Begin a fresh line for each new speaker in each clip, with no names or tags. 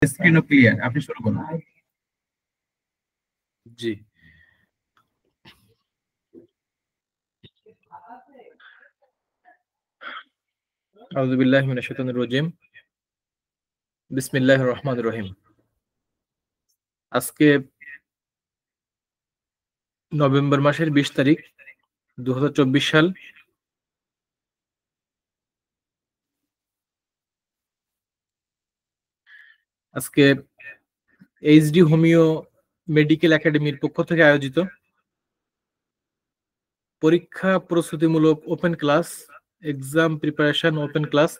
স্ক্রিনও clear, আপনি শুরু করুন।
জি, আউযু বিল্লাহি মিনাশ শাইতানির রাজিম। বিসমিল্লাহির রহমানির রহিম। আজকে নভেম্বর মাসের 20 তারিখ 2024 সাল। আজকে এইচডি হোমিও মেডিকেল একাডেমির পক্ষ থেকে আয়োজিত পরীক্ষা প্রস্তুতিমূলক open class, exam preparation open class.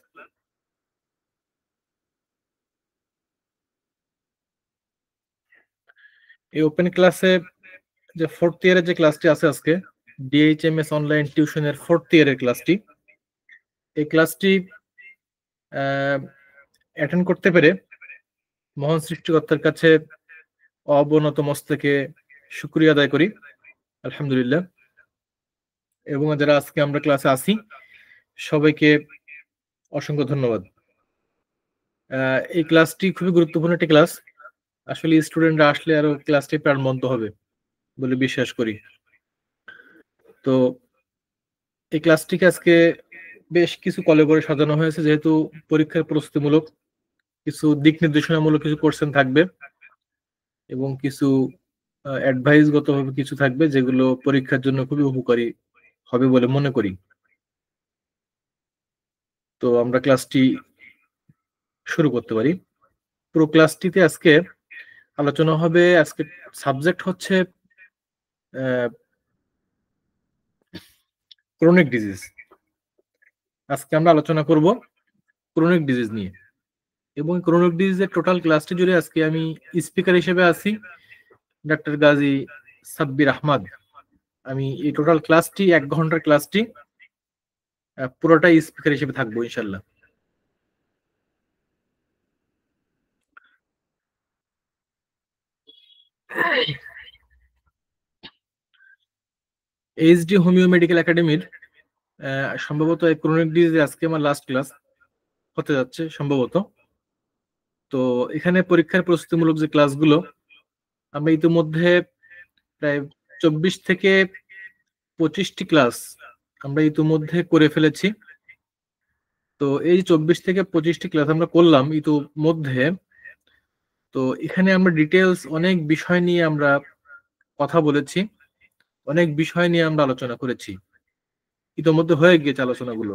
এই ওপেন ক্লাসে যে ফোর্থ ইয়ারের যে ক্লাসটি আছে আজকে, ডিএইচএমএস অনলাইন টিউশনের ফোর্থ ইয়ারের ক্লাসটি, এই ক্লাসটি অ্যাটেন্ড করতে পেরে মহান সৃষ্টিকর্তার কাছে অবনত মস্তকে শুকরিয়া আদায় করি, আলহামদুলিল্লাহ। এবং যারা আজকে আমরা ক্লাসে আসি সবাইকে অসংখ্য ধন্যবাদ। এই ক্লাসটি খুবই গুরুত্বপূর্ণ একটি ক্লাস। আসলে স্টুডেন্টরা আসলে আরো ক্লাসটি প্রাণবন্ত হবে বলে বিশ্বাস করি। তো এই ক্লাসটিকে আজকে বেশ কিছু কলেবরে সাজানো হয়েছে, যেহেতু পরীক্ষার প্রস্তুতিমূলক কিছু দিক নির্দেশনামূলক কিছু কোশ্চেন থাকবে এবং কিছু অ্যাডভাইসগতভাবে কিছু থাকবে, যেগুলো পরীক্ষার জন্য খুবই উপকারী হবে বলে মনে করি। তো আমরা ক্লাসটি শুরু করতে পারি। পুরো ক্লাসটিতে আজকে আলোচনা হবে। আজকে সাবজেক্ট হচ্ছে ক্রনিক ডিজিজ। আজকে আমরা আলোচনা করব ক্রনিক ডিজিজ নিয়ে, এবং ক্রনিক ডিজিজের টোটাল ক্লাসটি জুড়ে আজকে আমি স্পিকার হিসেবে আছি ডক্টর গাজী সাব্বির আহমদ। আমি এই টোটাল ক্লাসটি 1 ঘন্টার ক্লাসটি পুরোটাই স্পিকার হিসেবে থাকবো ইনশাল্লাহ। এইচডি হোমিও মেডিকেল একাডেমির সম্ভবত এই ক্রনিক ডিজিজে আজকে আমার লাস্ট ক্লাস হতে যাচ্ছে সম্ভবত। তো এখানে পরীক্ষার প্রস্তুতিমূলক যে ক্লাসগুলো আমরা ইতিমধ্যে প্রায় 24 থেকে 25টি ক্লাস আমরা ইতিমধ্যে করে ফেলেছি। তো এই 24 থেকে 25টি ক্লাস আমরা করলাম ইতিমধ্যে। তো এখানে আমরা ডিটেলস অনেক বিষয় নিয়ে আমরা কথা বলেছি, অনেক বিষয় নিয়ে আমরা আলোচনা করেছি, ইতিমধ্যে হয়ে গিয়েছে আলোচনাগুলো।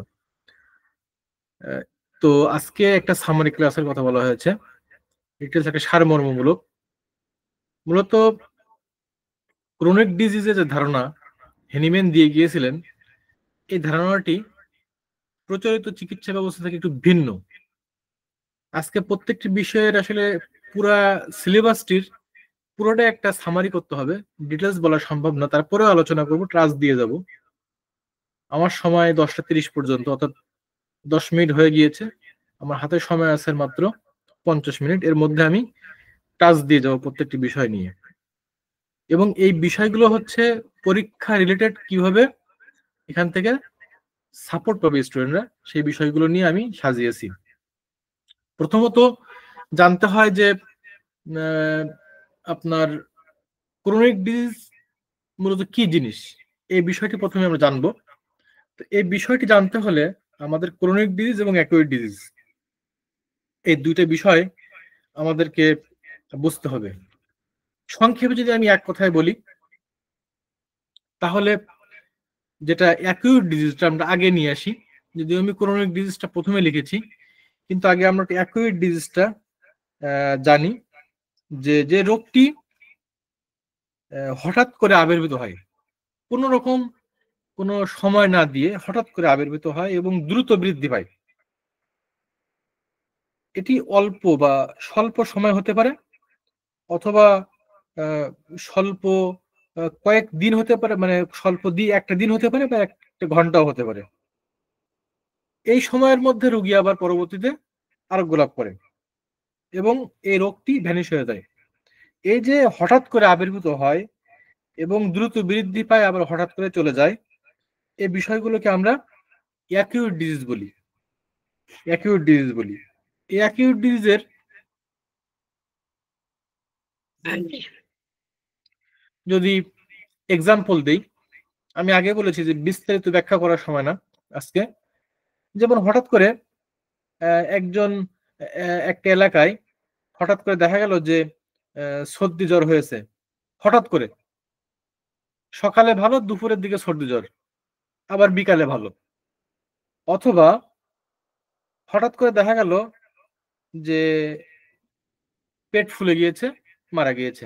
তো আজকে একটা সামারি ক্লাসের কথা বলা হয়েছে, ডিটেলস একটা সারমর্মমূলক। মূলত ক্রনিক ডিজিজের যে ধারণা হেনিম্যান দিয়ে গিয়েছিলেন, এই ধারণাটি প্রচলিত চিকিৎসা ব্যবস্থা থেকে একটু ভিন্ন। আজকে প্রত্যেকটি বিষয়ের আসলে পুরা সিলেবাসটির পুরোটা একটা সামারি করতে হবে, ডিটেলস বলা সম্ভব না, তারপরেও আলোচনা করব, ট্রাস্ট দিয়ে যাব। আমার সময় 10টা 30 পর্যন্ত, অর্থাৎ 10 মিনিট হয়ে গিয়েছে। আমার হাতে সময় আছে মাত্র 50 মিনিট। এর মধ্যে আমি টাচ দিয়ে যাব প্রত্যেকটি বিষয় নিয়ে, এবং এই বিষয়গুলো হচ্ছে পরীক্ষা রিলেটেড, কিভাবে এখান থেকে সাপোর্ট পাবে স্টুডেন্টরা, সেই বিষয়গুলো নিয়ে আমি সাজিয়েছি। প্রথমত জানতে হয় যে আপনার ক্রনিক ডিজিজ মূলত কি জিনিস, এই বিষয়টি প্রথমে আমরা জানবো। তো এই বিষয়টি জানতে হলে আমাদের ক্রনিক ডিজিজ এবং অ্যাকুইট ডিজিজ, এই দুইটা বিষয় আমাদেরকে বুঝতে হবে। সংক্ষেপে যদি আমি এক কথায় বলি, তাহলে যেটা অ্যাকুইট ডিজিজটা আমরা আগে নিয়ে আসি, যদিও আমি ক্রনিক ডিজিজটা প্রথমে লিখেছি, কিন্তু আগে আমরা অ্যাকুইট ডিজিজটা জানি, যে যে রোগটি হঠাৎ করে আবির্ভূত হয়, কোনো রকম কোনো সময় না দিয়ে হঠাৎ করে আবির্ভূত হয় এবং দ্রুত বৃদ্ধি পায়। এটি অল্প বা স্বল্প সময় হতে পারে, অথবা স্বল্প কয়েক দিন হতে পারে, মানে স্বল্প একটা দিন হতে পারে বা একটা ঘন্টাও হতে পারে। এই সময়ের মধ্যে রোগী আবার পরবর্তীতে আরোগ্য লাভ করে এবং এই রোগটি ভ্যানিশ হয়ে যায়। এই যে হঠাৎ করে আবির্ভূত হয় এবং দ্রুত বৃদ্ধি পায় আবার হঠাৎ করে চলে যায়, এই বিষয়গুলোকে আমরা অ্যাকিউট ডিজিজ বলি। অ্যাকিউট ডিজিজ বলি। এই অ্যাকিউট ডিজিজের যদি এক্সাম্পল দেই, আমি আগে বলেছি যে বিস্তারিত ব্যাখ্যা করার সময় না আজকে। যেমন হঠাৎ করে একজন একটা এলাকায় হঠাৎ করে দেখা গেল যে সর্দি জ্বর হয়েছে, হঠাৎ করে সকালে ভালো, দুপুরের দিকে সর্দি জ্বর, আবার বিকালে ভালো। অথবা হঠাৎ করে দেখা গেল যে পেট ফুলে গিয়েছে, মারা গিয়েছে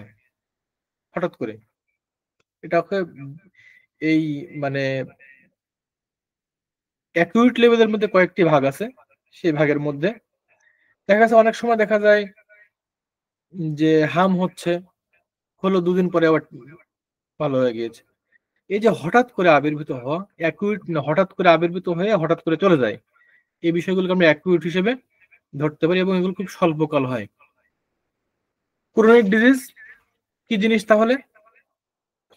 হঠাৎ করে। এটাকে এই মানে অ্যাকিউট লেভেলের মধ্যে কয়েকটি ভাগ আছে। সেই ভাগের মধ্যে দেখা যাচ্ছে অনেক সময় দেখা যায় যে হাম হচ্ছে, হলো 2 দিন পরে আবার ভালো হয়ে গিয়েছে। এই যে হঠাৎ করে আবির্ভূত হওয়া, অ্যাকিউট হঠাৎ করে আবির্ভূত হয়ে হঠাৎ করে চলে যায়, এই বিষয়গুলোকে আমরা অ্যাকিউট হিসেবে ধরতে পারি এবং এগুলো খুব স্বল্পকাল হয়। ক্রনিক ডিজিজ কি জিনিস তাহলে?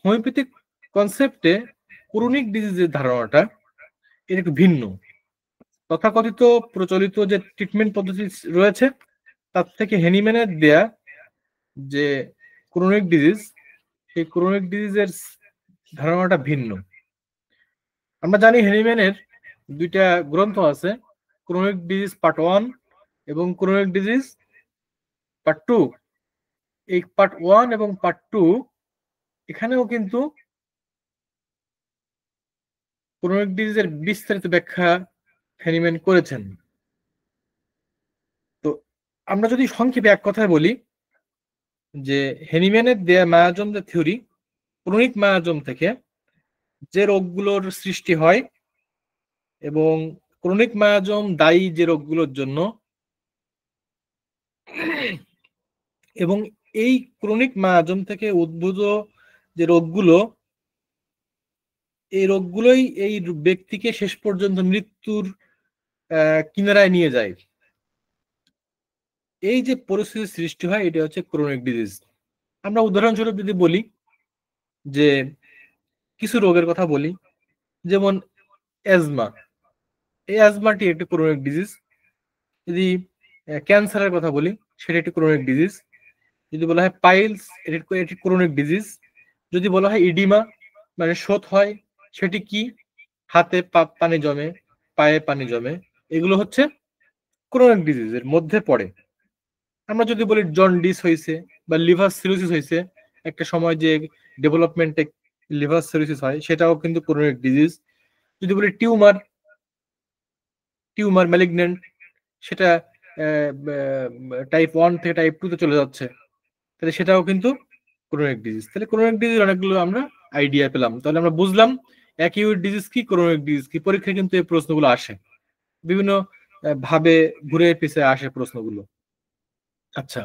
হোমিওপ্যাথিক কনসেপ্টে ক্রনিক ডিজিজের ধারণাটা এটা একটু ভিন্ন। তথাকথিত প্রচলিত যে ট্রিটমেন্ট পদ্ধতি রয়েছে তার থেকে হেনিম্যানের দেয়া যে ক্রনিক ডিজিজ, সেই ক্রনিক ডিজিজের ধারণাটা ভিন্ন। আমরা জানি হেনিম্যানের 2টা গ্রন্থ আছে, ক্রনিক ডিজিজ পার্ট 1 এবং ক্রনিক ডিজিজ পার্ট 2। এই পার্ট 1 এবং পার্ট 2 এখানেও কিন্তু ক্রনিক ডিজিজের বিস্তারিত ব্যাখ্যা হেনিম্যান করেছেন। তো আমরা যদি সংক্ষেপে এক কথায় বলি যে হেনিম্যানের দেয়া মায়াজম যে থিওরি, ক্রনিক মায়াজম থেকে যে রোগগুলোর সৃষ্টি হয় এবং ক্রনিক মায়াজম দায়ী যে রোগগুলোর জন্য, এবং এই ক্রনিক মায়াজম থেকে উদ্ভূত যে রোগগুলো, এই রোগগুলোই এই ব্যক্তিকে শেষ পর্যন্ত মৃত্যুর কিনারায় নিয়ে যায়। এই যে পরিস্থিতির সৃষ্টি হয় এটা হচ্ছে ক্রনিক ডিজিজ। আমরা উদাহরণস্বরূপ যদি বলি যে কিছু রোগের কথা বলি, যেমন অ্যাজমা, এই অ্যাজমাটি একটি ক্রনিক ডিজিজ। যদি ক্যান্সারের কথা বলি সেটা একটি ক্রনিক ডিজিজ। যদি বলা হয় পাইলস, এটি ক্রনিক ডিজিজ। যদি বলা হয় ইডিমা মানে শোথ হয়, সেটি কি? হাতে পানি জমে, পায়ে পানি জমে, এগুলো হচ্ছে ক্রনিক ডিজিজের মধ্যে পড়ে। আমরা যদি বলি জন্ডিস হয়েছে বা লিভার সিরোসিস হয়েছে, একটা সময় যে ডেভেলপমেন্টে লিভার সিরোসিস হয়, সেটাও কিন্তু ক্রনিক ডিজিজ। যদি বলি টিউমার, টিউমার ম্যালিগন্যান্ট, সেটা টাইপ 1 থেকে টাইপ 2 তে চলে যাচ্ছে, তাহলে সেটাও কিন্তু ক্রনিক ডিজিজ। তাহলে ক্রনিক ডিজিজ অনেকগুলো আমরা আইডিয়া পেলাম। তাহলে আমরা বুঝলাম অ্যাকিউট ডিজিজ কি, ক্রনিক ডিজিজ কি। পরীক্ষায় কিন্তু এই প্রশ্নগুলো আসে, বিভিন্ন ভাবে ঘুরে পিছে আসে প্রশ্নগুলো। আচ্ছা,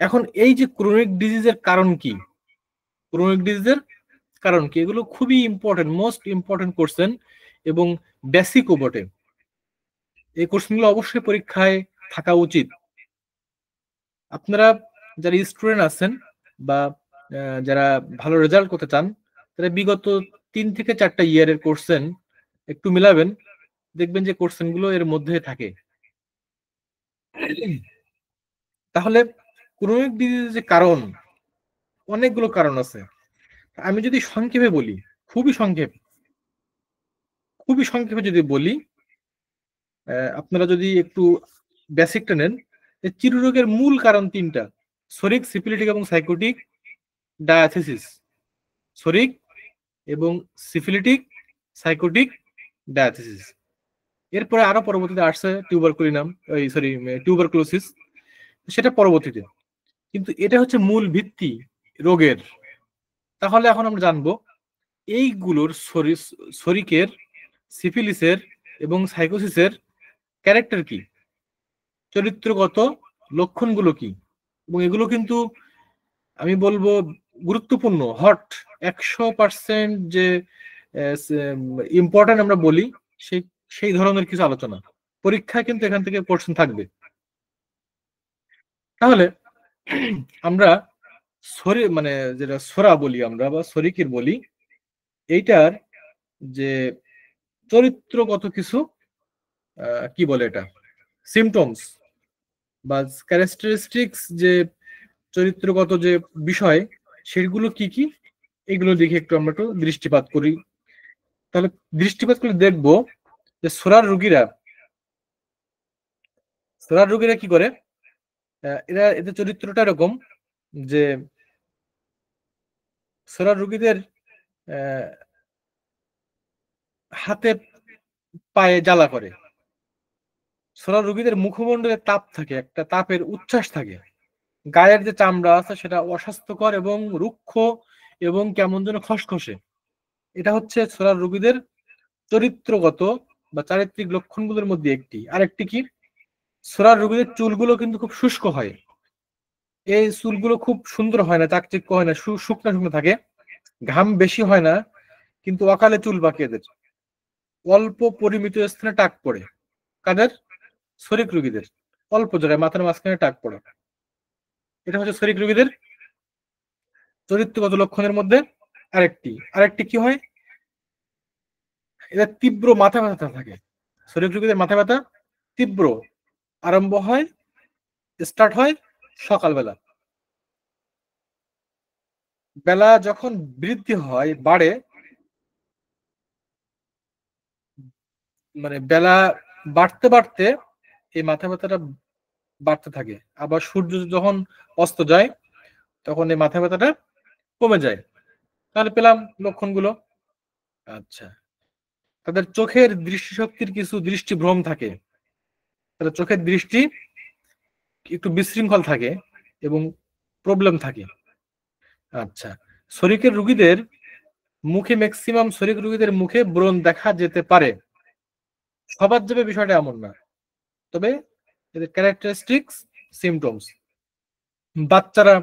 এখন এই যে ক্রনিক ডিজিজের কারণ কি, ক্রনিক ডিজিজের কারণ কি, এগুলো খুবই ইম্পর্টেন্ট, মোস্ট ইম্পর্টেন্ট কোশ্চেন এবং বেসিকও বটে। এই কোশ্চেনগুলো অবশ্যই পরীক্ষায় থাকা উচিত। আপনারা যারা স্টুডেন্ট আছেন বা যারা ভালো রেজাল্ট করতে চান, তারা বিগত 3 থেকে 4টা ইয়ারের কোশ্চেন একটু মিলাবেন, দেখবেন যে কোশ্চেন গুলো এর মধ্যে থাকে। তাহলে ক্রনিক ডিজিজের যে কারণ, অনেকগুলো কারণ আছে। আমি যদি সংক্ষেপে বলি, খুবই সংক্ষেপে যদি বলি, আপনারা যদি একটু বেসিকটা নেন, চিররোগের মূল কারণ 3টা: শরিক, সিফিলিটিক এবং সাইকোটিক ডায়াথিসিস। শরিক এবং সিফিলিটিক, সাইকোটিক ডায়াথিসিস। এরপরে আরো পরবর্তীতে আসছে টিউবারকুলিনাম, টিউবারকুলোসিস, সেটা পরবর্তীতে। কিন্তু এটা হচ্ছে মূল ভিত্তি রোগের। তাহলে এখন আমরা জানবো এইগুলোর শরিকের, সিফিলিসের এবং সাইকোসিসের ক্যারেক্টার কি, চরিত্রগত লক্ষণগুলো কি। এবং এগুলো কিন্তু আমি বলবো গুরুত্বপূর্ণ, হট 100% যে ইম্পর্টেন্ট আমরা বলি, সেই ধরনের কিছু আলোচনা পরীক্ষায় কিন্তু এখান থেকে কোশ্চেন থাকবে। তাহলে আমরা মানে যেটা সোরা বলি আমরা বা শরিকের বলি, এইটার যে চরিত্রগত কিছু কি বলে এটা, সিমটমস বা ক্যারেক্টারিস্টিক্স যে চরিত্রগত যে বিষয় সেগুলো কি কি, এগুলো দেখে একটু আমরা একটু দৃষ্টিপাত করি। তাহলে দৃষ্টিপাত করে দেখবো যে সোরার রোগীরা কি করে। এদের চরিত্রটা এরকম যে সোরার রোগীদের হাতে পায়ে জ্বালা করে। সোরার রোগীদের মুখমণ্ডলে তাপ থাকে, একটা তাপের উচ্ছ্বাস থাকে। গায়ের যে চামড়া আছে সেটা অস্বাস্থ্যকর এবং রুক্ষ এবং কেমন যেন খসখসে। এটা হচ্ছে সোরার রোগীদের চরিত্রগত বা চারিত্রিক লক্ষণগুলোর মধ্যে একটি। আরেকটি কি, সোরার রোগীদের চুলগুলো কিন্তু খুব শুষ্ক হয়। এই চুলগুলো খুব সুন্দর হয় না, চাকচিক্য হয় না, শুকনো শুকনো থাকে, ঘাম বেশি হয় না, কিন্তু অকালে চুল পাকে এদের। অল্প পরিমিত স্থানে টাক পড়ে। কাদের? শরিক রোগীদের। অল্প জায়গায় মাথার মাঝখানে টাক পড়ে। এটা হচ্ছে শরিক রোগীদের চরিত্রগত লক্ষণের মধ্যে আরেকটি কি হয়, এদের তীব্র মাথা ব্যথা থাকে। শরিক রোগীদের মাথা ব্যথা তীব্র, আরম্ভ হয়, স্টার্ট হয় সকালবেলা। বেলা যখন বৃদ্ধি হয়, বাড়ে, মানে বেলা বাড়তে বাড়তে এই মাথা ব্যথাটা বাড়তে থাকে। আবার সূর্য যখন অস্ত যায় তখন এই মাথা ব্যথাটা কমে যায়। তাহলে পেলাম লক্ষণগুলো। আচ্ছা, তাদের চোখের দৃষ্টিশক্তির কিছু দৃষ্টিভ্রম থাকে, তাদের চোখের দৃষ্টি একটু বিশৃঙ্খল থাকে এবং প্রবলেম থাকে। আচ্ছা, শরিকের রোগীদের মুখে, ম্যাক্সিমাম শরিক রোগীদের মুখে ব্রণ দেখা যেতে পারে। সবার যাবে বিষয়টা এমন না, তবে এদের ক্যারেক্টারিস্টিক্স, সিমটমস। বাচ্চারা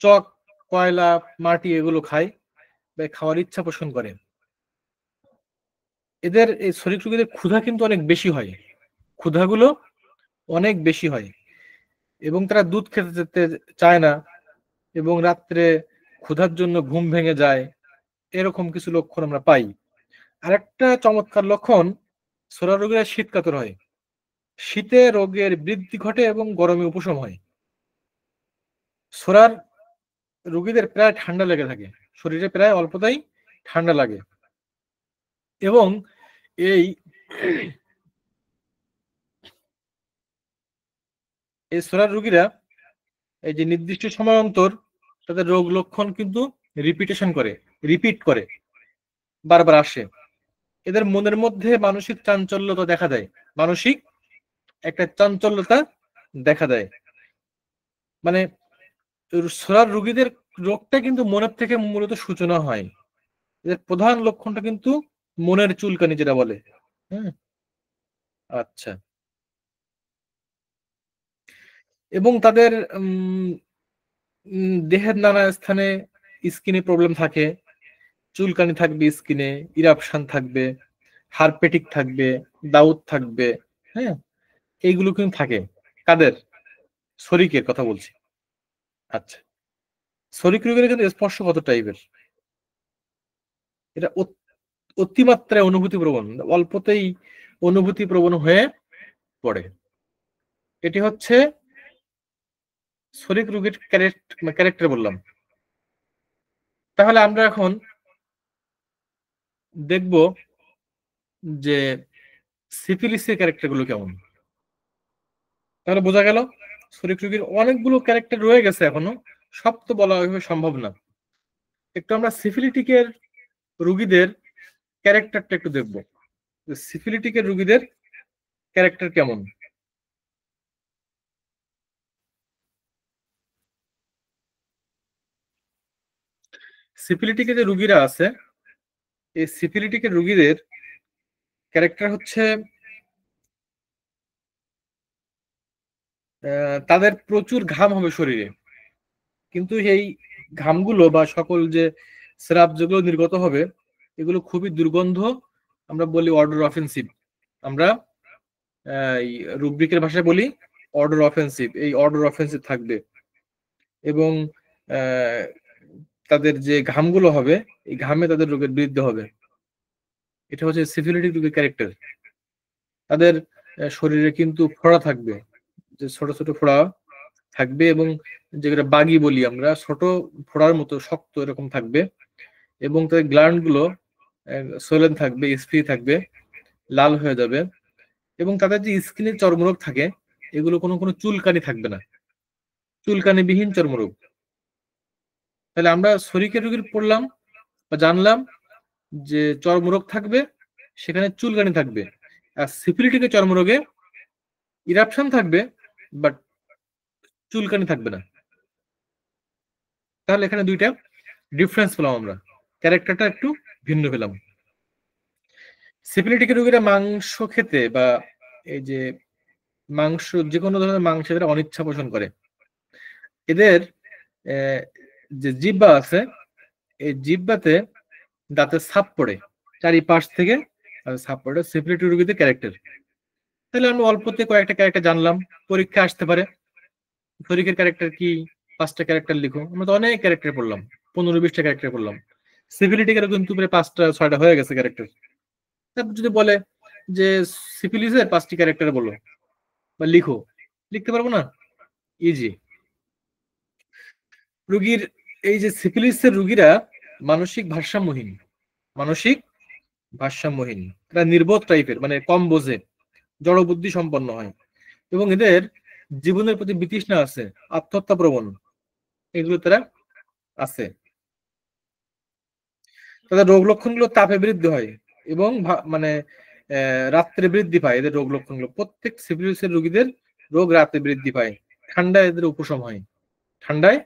চক, কয়লা, মাটি এগুলো খায় বা খাওয়ার ইচ্ছা পোষণ করে। এদের এই শরিক রোগীদের ক্ষুধা কিন্তু অনেক বেশি হয়, ক্ষুধাগুলো অনেক বেশি হয়, এবং তারা দুধ খেতে যেতে চায় না, এবং রাত্রে ক্ষুধার জন্য ঘুম ভেঙে যায়। এরকম কিছু লক্ষণ আমরা পাই। আরেকটা চমৎকার লক্ষণ, সোরা রোগীরা শীত কাতর হয়। শীতে রোগের বৃদ্ধি ঘটে এবং গরমে উপশম হয়। সোরার রোগীদের প্রায় ঠান্ডা লেগে থাকে, শরীরে প্রায় অল্পতেই ঠান্ডা লাগে। এবং এই এই সোরার রোগীরা এই যে নির্দিষ্ট সময় অন্তর তাদের রোগ লক্ষণ কিন্তু রিপিট করে, বারবার আসে। এদের মনের মধ্যে মানসিক চাঞ্চল্যতা দেখা দেয়, মানসিক একটা চাঞ্চল্যতা দেখা দেয়। মানে সোরার রোগীদের রোগটা কিন্তু মনের থেকে মূলত সূচনা হয়। এদের প্রধান লক্ষণটা কিন্তু মনের চুলকানি, যেটা বলে। হ্যাঁ, আচ্ছা। এবং তাদের দেহের নানা স্থানে স্কিনে প্রবলেম থাকে, চুলকানি থাকবে, স্কিনে ইরাপশন থাকবে, হারপেটিক থাকবে, দাউদ থাকবে। হ্যাঁ, এইগুলো কিন্তু থাকে। কাদের? শরিকের কথা বলছি। আচ্ছা, শরিক রোগের কিন্তু স্পর্শগত টাইপের। এটা অতিমাত্রায় অনুভূতি প্রবণ, অল্পতেই অনুভূতি প্রবণ হয়ে পড়ে। এটি হচ্ছে শরিক রোগের ক্যারেক্টার বললাম। তাহলে আমরা এখন দেখব যে সিফিলিসের ক্যারেক্টার গুলো কেমন। তাহলে বোঝা গেল শরিক রোগীর অনেকগুলো ক্যারেক্টার রয়ে গেছে, এখনো সব তো বলা ওইভাবে সম্ভব না। একটু আমরা সিফিলিটিকের রোগীদের ক্যারেক্টারটা একটু দেখবো, সিফিলিটিকের রোগীদের ক্যারেক্টার কেমন। সিফিলিটিকে যে রোগীরা আছে, এই সিফিলিটিকের রোগীদের ক্যারেক্টার হচ্ছে তাদের প্রচুর ঘাম হবে শরীরে, কিন্তু এই ঘামগুলো বা সকল যে স্রাব যেগুলো নির্গত হবে এগুলো খুবই দুর্গন্ধ। আমরা বলি অর্ডার অফেন্সিভ। আমরা এই রুব্রিকের ভাষায় বলি অর্ডার অফেন্সিভ। এই অর্ডার অফেন্সিভ থাকবে, এবং তাদের যে ঘামগুলো হবে এই ঘামে তাদের রোগের বৃদ্ধি হবে। এটা হচ্ছে সিফিলিটিক রোগের ক্যারেক্টার। তাদের শরীরে কিন্তু ফোড়া থাকবে, যে ছোট ছোট ফোড়া থাকবে এবং যেগুলো বাগি বলি আমরা, ছোট ফোড়ার মতো শক্ত এরকম থাকবে, এবং তাদের গ্ল্যান্ড গুলো সোলেন থাকবে, স্ফীত থাকবে, লাল হয়ে যাবে, এবং তাদের যে স্কিনের চর্মরোগ থাকে এগুলো কোনো কোনো চুলকানি থাকবে না, চুলকানি বিহীন চর্মরোগ। তাহলে আমরা ছরিকের রোগীর পড়লাম বা জানলাম যে চর্মরোগ থাকবে, সেখানে চুলকানি থাকবে, আর সিফিলিটিকের চর্মরোগে ইরাপশন থাকবে বাট চুলকানি থাকবে না। তাহলে এখানে দুইটা ডিফারেন্স পেলাম, আমরা ক্যারেক্টারটা একটু ভিন্ন পেলাম। সিফিলিটিকের রোগীরা মাংস খেতে বা এই যে মাংস, যে কোনো ধরনের মাংস এরা অনিচ্ছা পোষণ করে। এদের যে জিহ্বা আছে, এই জিহ্বাতে দাঁতের ছাপ পড়ে চারিপাশ থেকে, ছাপ পড়ে সিফিলিটিক রোগীদের ক্যারেক্টার। তাহলে আমি অল্পতে কয়েকটা ক্যারেক্টার জানলাম, পরীক্ষা আসতে পারে শরীরের ক্যারেক্টার কি, 5টা ক্যারেক্টার লিখো। আমরা তো অনেক ক্যারেক্টার পড়লাম, 15-20টা ক্যারেক্টার পড়লাম। সিফিলিটিকের কিন্তু প্রায় 5টা-6টা হয়ে গেছে ক্যারেক্টার। তারপর যদি বলে যে সিফিলিসের 5টি ক্যারেক্টার বলো বা লিখো, লিখতে পারবো না? ইজি। রোগীর এই যে সিফিলিসের রোগীরা মানসিক ভারসাম্যহীন, মানসিক ভারসাম্যহীন, তারা নির্বোধ টাইপের, মানে কম বোঝে, জড়বুদ্ধি সম্পন্ন হয়, এবং এদের জীবনের প্রতি বিতৃষ্ণা আছে, আত্মহত্যা প্রবণ, এগুলো তারা আছে। তাদের রোগ লক্ষণগুলো তাপে বৃদ্ধি হয় এবং মানে রাত্রে বৃদ্ধি পায়। এদের রোগ লক্ষণগুলো প্রত্যেক সিফিলিসের রোগীদের রোগ রাতে বৃদ্ধি পায়, ঠান্ডায় এদের উপশম হয়, ঠান্ডায়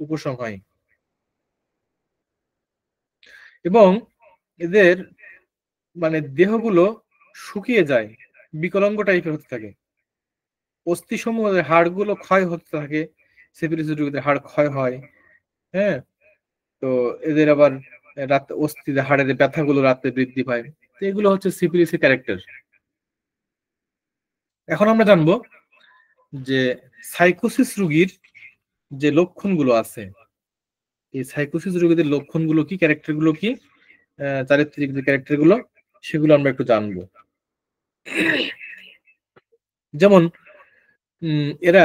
উপশম হয়, এবং এদের মানে দেহগুলো শুকিয়ে যায়, বিকলাঙ্গ টাইপের হতে থাকে, অস্থিসমূহ হাড়গুলো ক্ষয় হতে থাকে, সিফিলিসের রোগীদের হাড় ক্ষয় হয়। হ্যাঁ, তো এদের আবার রাত অস্থি হাড়ের ব্যথাগুলো রাতে বৃদ্ধি পায়। তো এগুলো হচ্ছে সিফিলিসের ক্যারেক্টার। এখন আমরা জানবো যে সাইকোসিস রোগীর যে লক্ষণগুলো আছে, এই সাইকোসিস রোগীদের লক্ষণগুলো কি, ক্যারেক্টারগুলো কি, চারিত্রিক যে ক্যারেক্টারগুলো, সেগুলো আমরা একটু জানবো। যেমন এরা,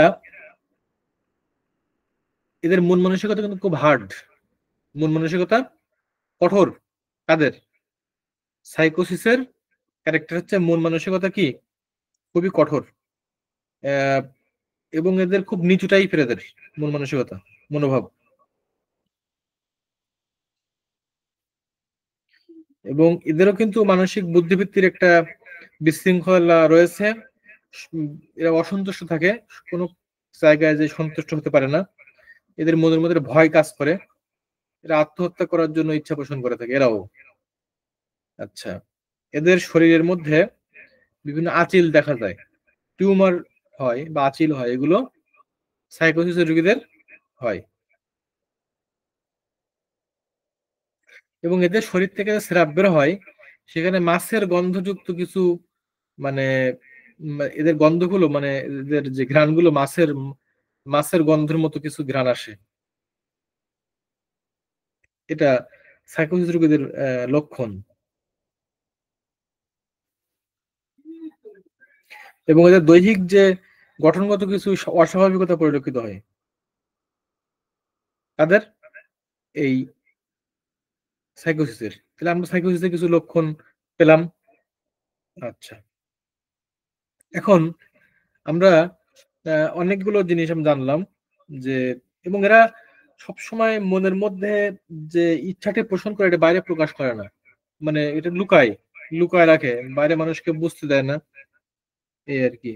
এদের মন মানসিকতা কিন্তু খুব হার্ড, মন মানসিকতা কঠোর। তাদের সাইকোসিসের ক্যারেক্টার হচ্ছে মন মানসিকতা কি, খুবই কঠোর, এবং এদের খুব নিচু টাইপের এদের মন মানসিকতা, মনোভাব। এবং এদেরও কিন্তু মানসিক বুদ্ধিবৃত্তির একটা বিশৃঙ্খলা রয়েছে। এরা অসন্তুষ্ট থাকে, কোনো জায়গায় যে সন্তুষ্ট হতে পারে না, এদের মনের মধ্যে ভয় কাজ করে, এরা আত্মহত্যা করার জন্য ইচ্ছা পোষণ করে থাকে এরাও। আচ্ছা, এদের শরীরের মধ্যে বিভিন্ন আঁচিল দেখা যায়, টিউমার হয় বা আঁচিল হয়, এগুলো সাইকোসিসের রোগীদের হয়। এবং এদের শরীর থেকে স্রাব বের হয়, সেখানে মাছের গন্ধযুক্ত কিছু, মানে এদের গন্ধগুলো, মানে এদের যে ঘ্রাণগুলো মাছের, মাছের গন্ধের মতো কিছু ঘ্রাণ আসে। এটা সাইকোসিস রোগীদের লক্ষণ। এবং এদের দৈহিক যে গঠনগত কিছু অস্বাভাবিকতা পরিলক্ষিত হয় তাদের এই সাইকোসিসের। তাহলে আমরা সাইকোসিসের কিছু লক্ষণ পেলাম। আচ্ছা, এখন আমরা অনেকগুলো জিনিস আমি জানলাম যে, এবং এরা সবসময় মনের মধ্যে যে ইচ্ছাটি পোষণ করে এটা বাইরে প্রকাশ করে না, মানে এটা লুকায়, লুকায় রাখে, বাইরে মানুষকে বুঝতে দেয় না, এই আর কি।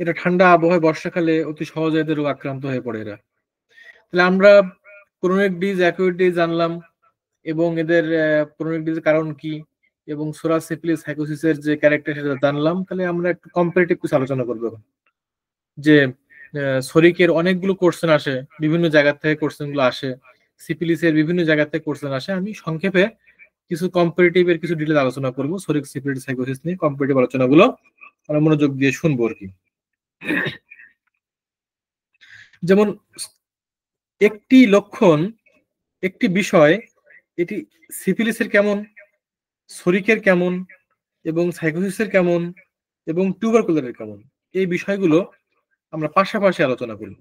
এটা ঠান্ডা আবহাওয়ায় বর্ষাকালে অতি সহজে এদের রোগ আক্রান্ত হয়ে পড়ে এরা। তাহলে আমরা ক্রনিক ডিজ, অ্যাকুইট ডিজ জানলাম, এবং এদের ক্রনিক ডিজের কারণ কি, এবং সোরাসিফিলিস সাইকোসিসের যে ক্যারেক্টার সেটা জানলাম। তাহলে আমরা একটু কম্পারেটিভ কিছু আলোচনা করবো যে শরিকের অনেকগুলো কোশ্চেন আসে, বিভিন্ন জায়গা থেকে কোশ্চেন গুলো আসে, সিফিলিসের বিভিন্ন জায়গা থেকে কোশ্চেন আসে। আমি সংক্ষেপে কিছু কম্পারেটিভ এর কিছু ডিটেল আলোচনা করবো, শরিক সিফিলিস সাইকোসিস নিয়ে কম্পারেটিভ আলোচনাগুলো আমরা মনোযোগ দিয়ে শুনবো আর কি। যেমন একটি লক্ষণ, একটি বিষয়, এটি সিফিলিসের কেমন, শরিকের কেমন, এবং সাইকোসিসের কেমন, এবং টিউবারকুলারের কেমন, এই বিষয়গুলো আমরা পাশাপাশি আলোচনা করি।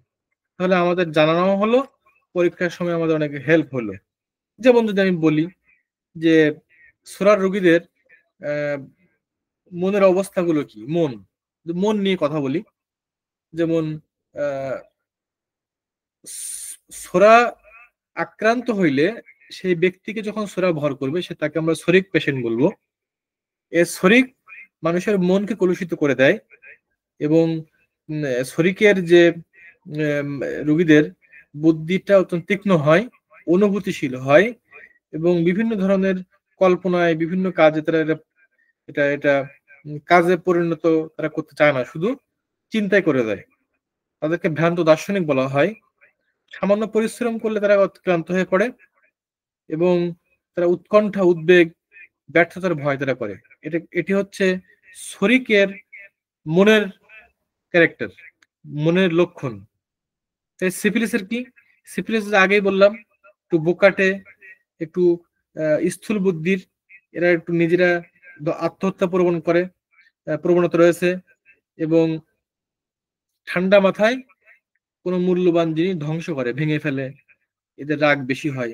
তাহলে আমাদের জানানো হলো, পরীক্ষার সময় আমাদের অনেক হেল্প হলো। যেমন যদি আমি বলি যে সোরার রোগীদের মনের অবস্থাগুলো কি, মন নিয়ে কথা বলি। যেমন সোরা আক্রান্ত হইলে সেই ব্যক্তিকে যখন সোরা ভর করবে সে তাকে আমরা শরিক পেশেন্ট বলবো। এ শরিক মানুষের মনকে কলুষিত করে দেয় এবং শরিকের যে রোগীদের বুদ্ধিটা অত্যন্ত তীক্ষ্ণ হয়, অনুভূতিশীল হয় এবং বিভিন্ন ধরনের কল্পনায় বিভিন্ন কাজে তারা এটা এটা কাজে পরিণত তারা করতে চায় না, শুধু চিন্তাই করে দেয়। তাদেরকে ভ্রান্ত দার্শনিক বলা হয়। সামান্য পরিশ্রম করলে তারা ক্লান্ত হয়ে পড়ে এবং তারা উৎকণ্ঠা, উদ্বেগ, ব্যর্থতার ভয় তারা করে। এটি হচ্ছে শরিকের মনের ক্যারেক্টার, মনের লক্ষণ। তাই সিফিলিসের কি? সিফিলিস আগেই বললাম, একটু বোকাটে, একটু স্থূল বুদ্ধির, এরা একটু নিজেরা আত্মহত্যা প্রবণতা রয়েছে এবং ঠান্ডা মাথায় কোনো মূল্যবান জিনিস ধ্বংস করে, ভেঙে ফেলে। এদের রাগ বেশি হয়,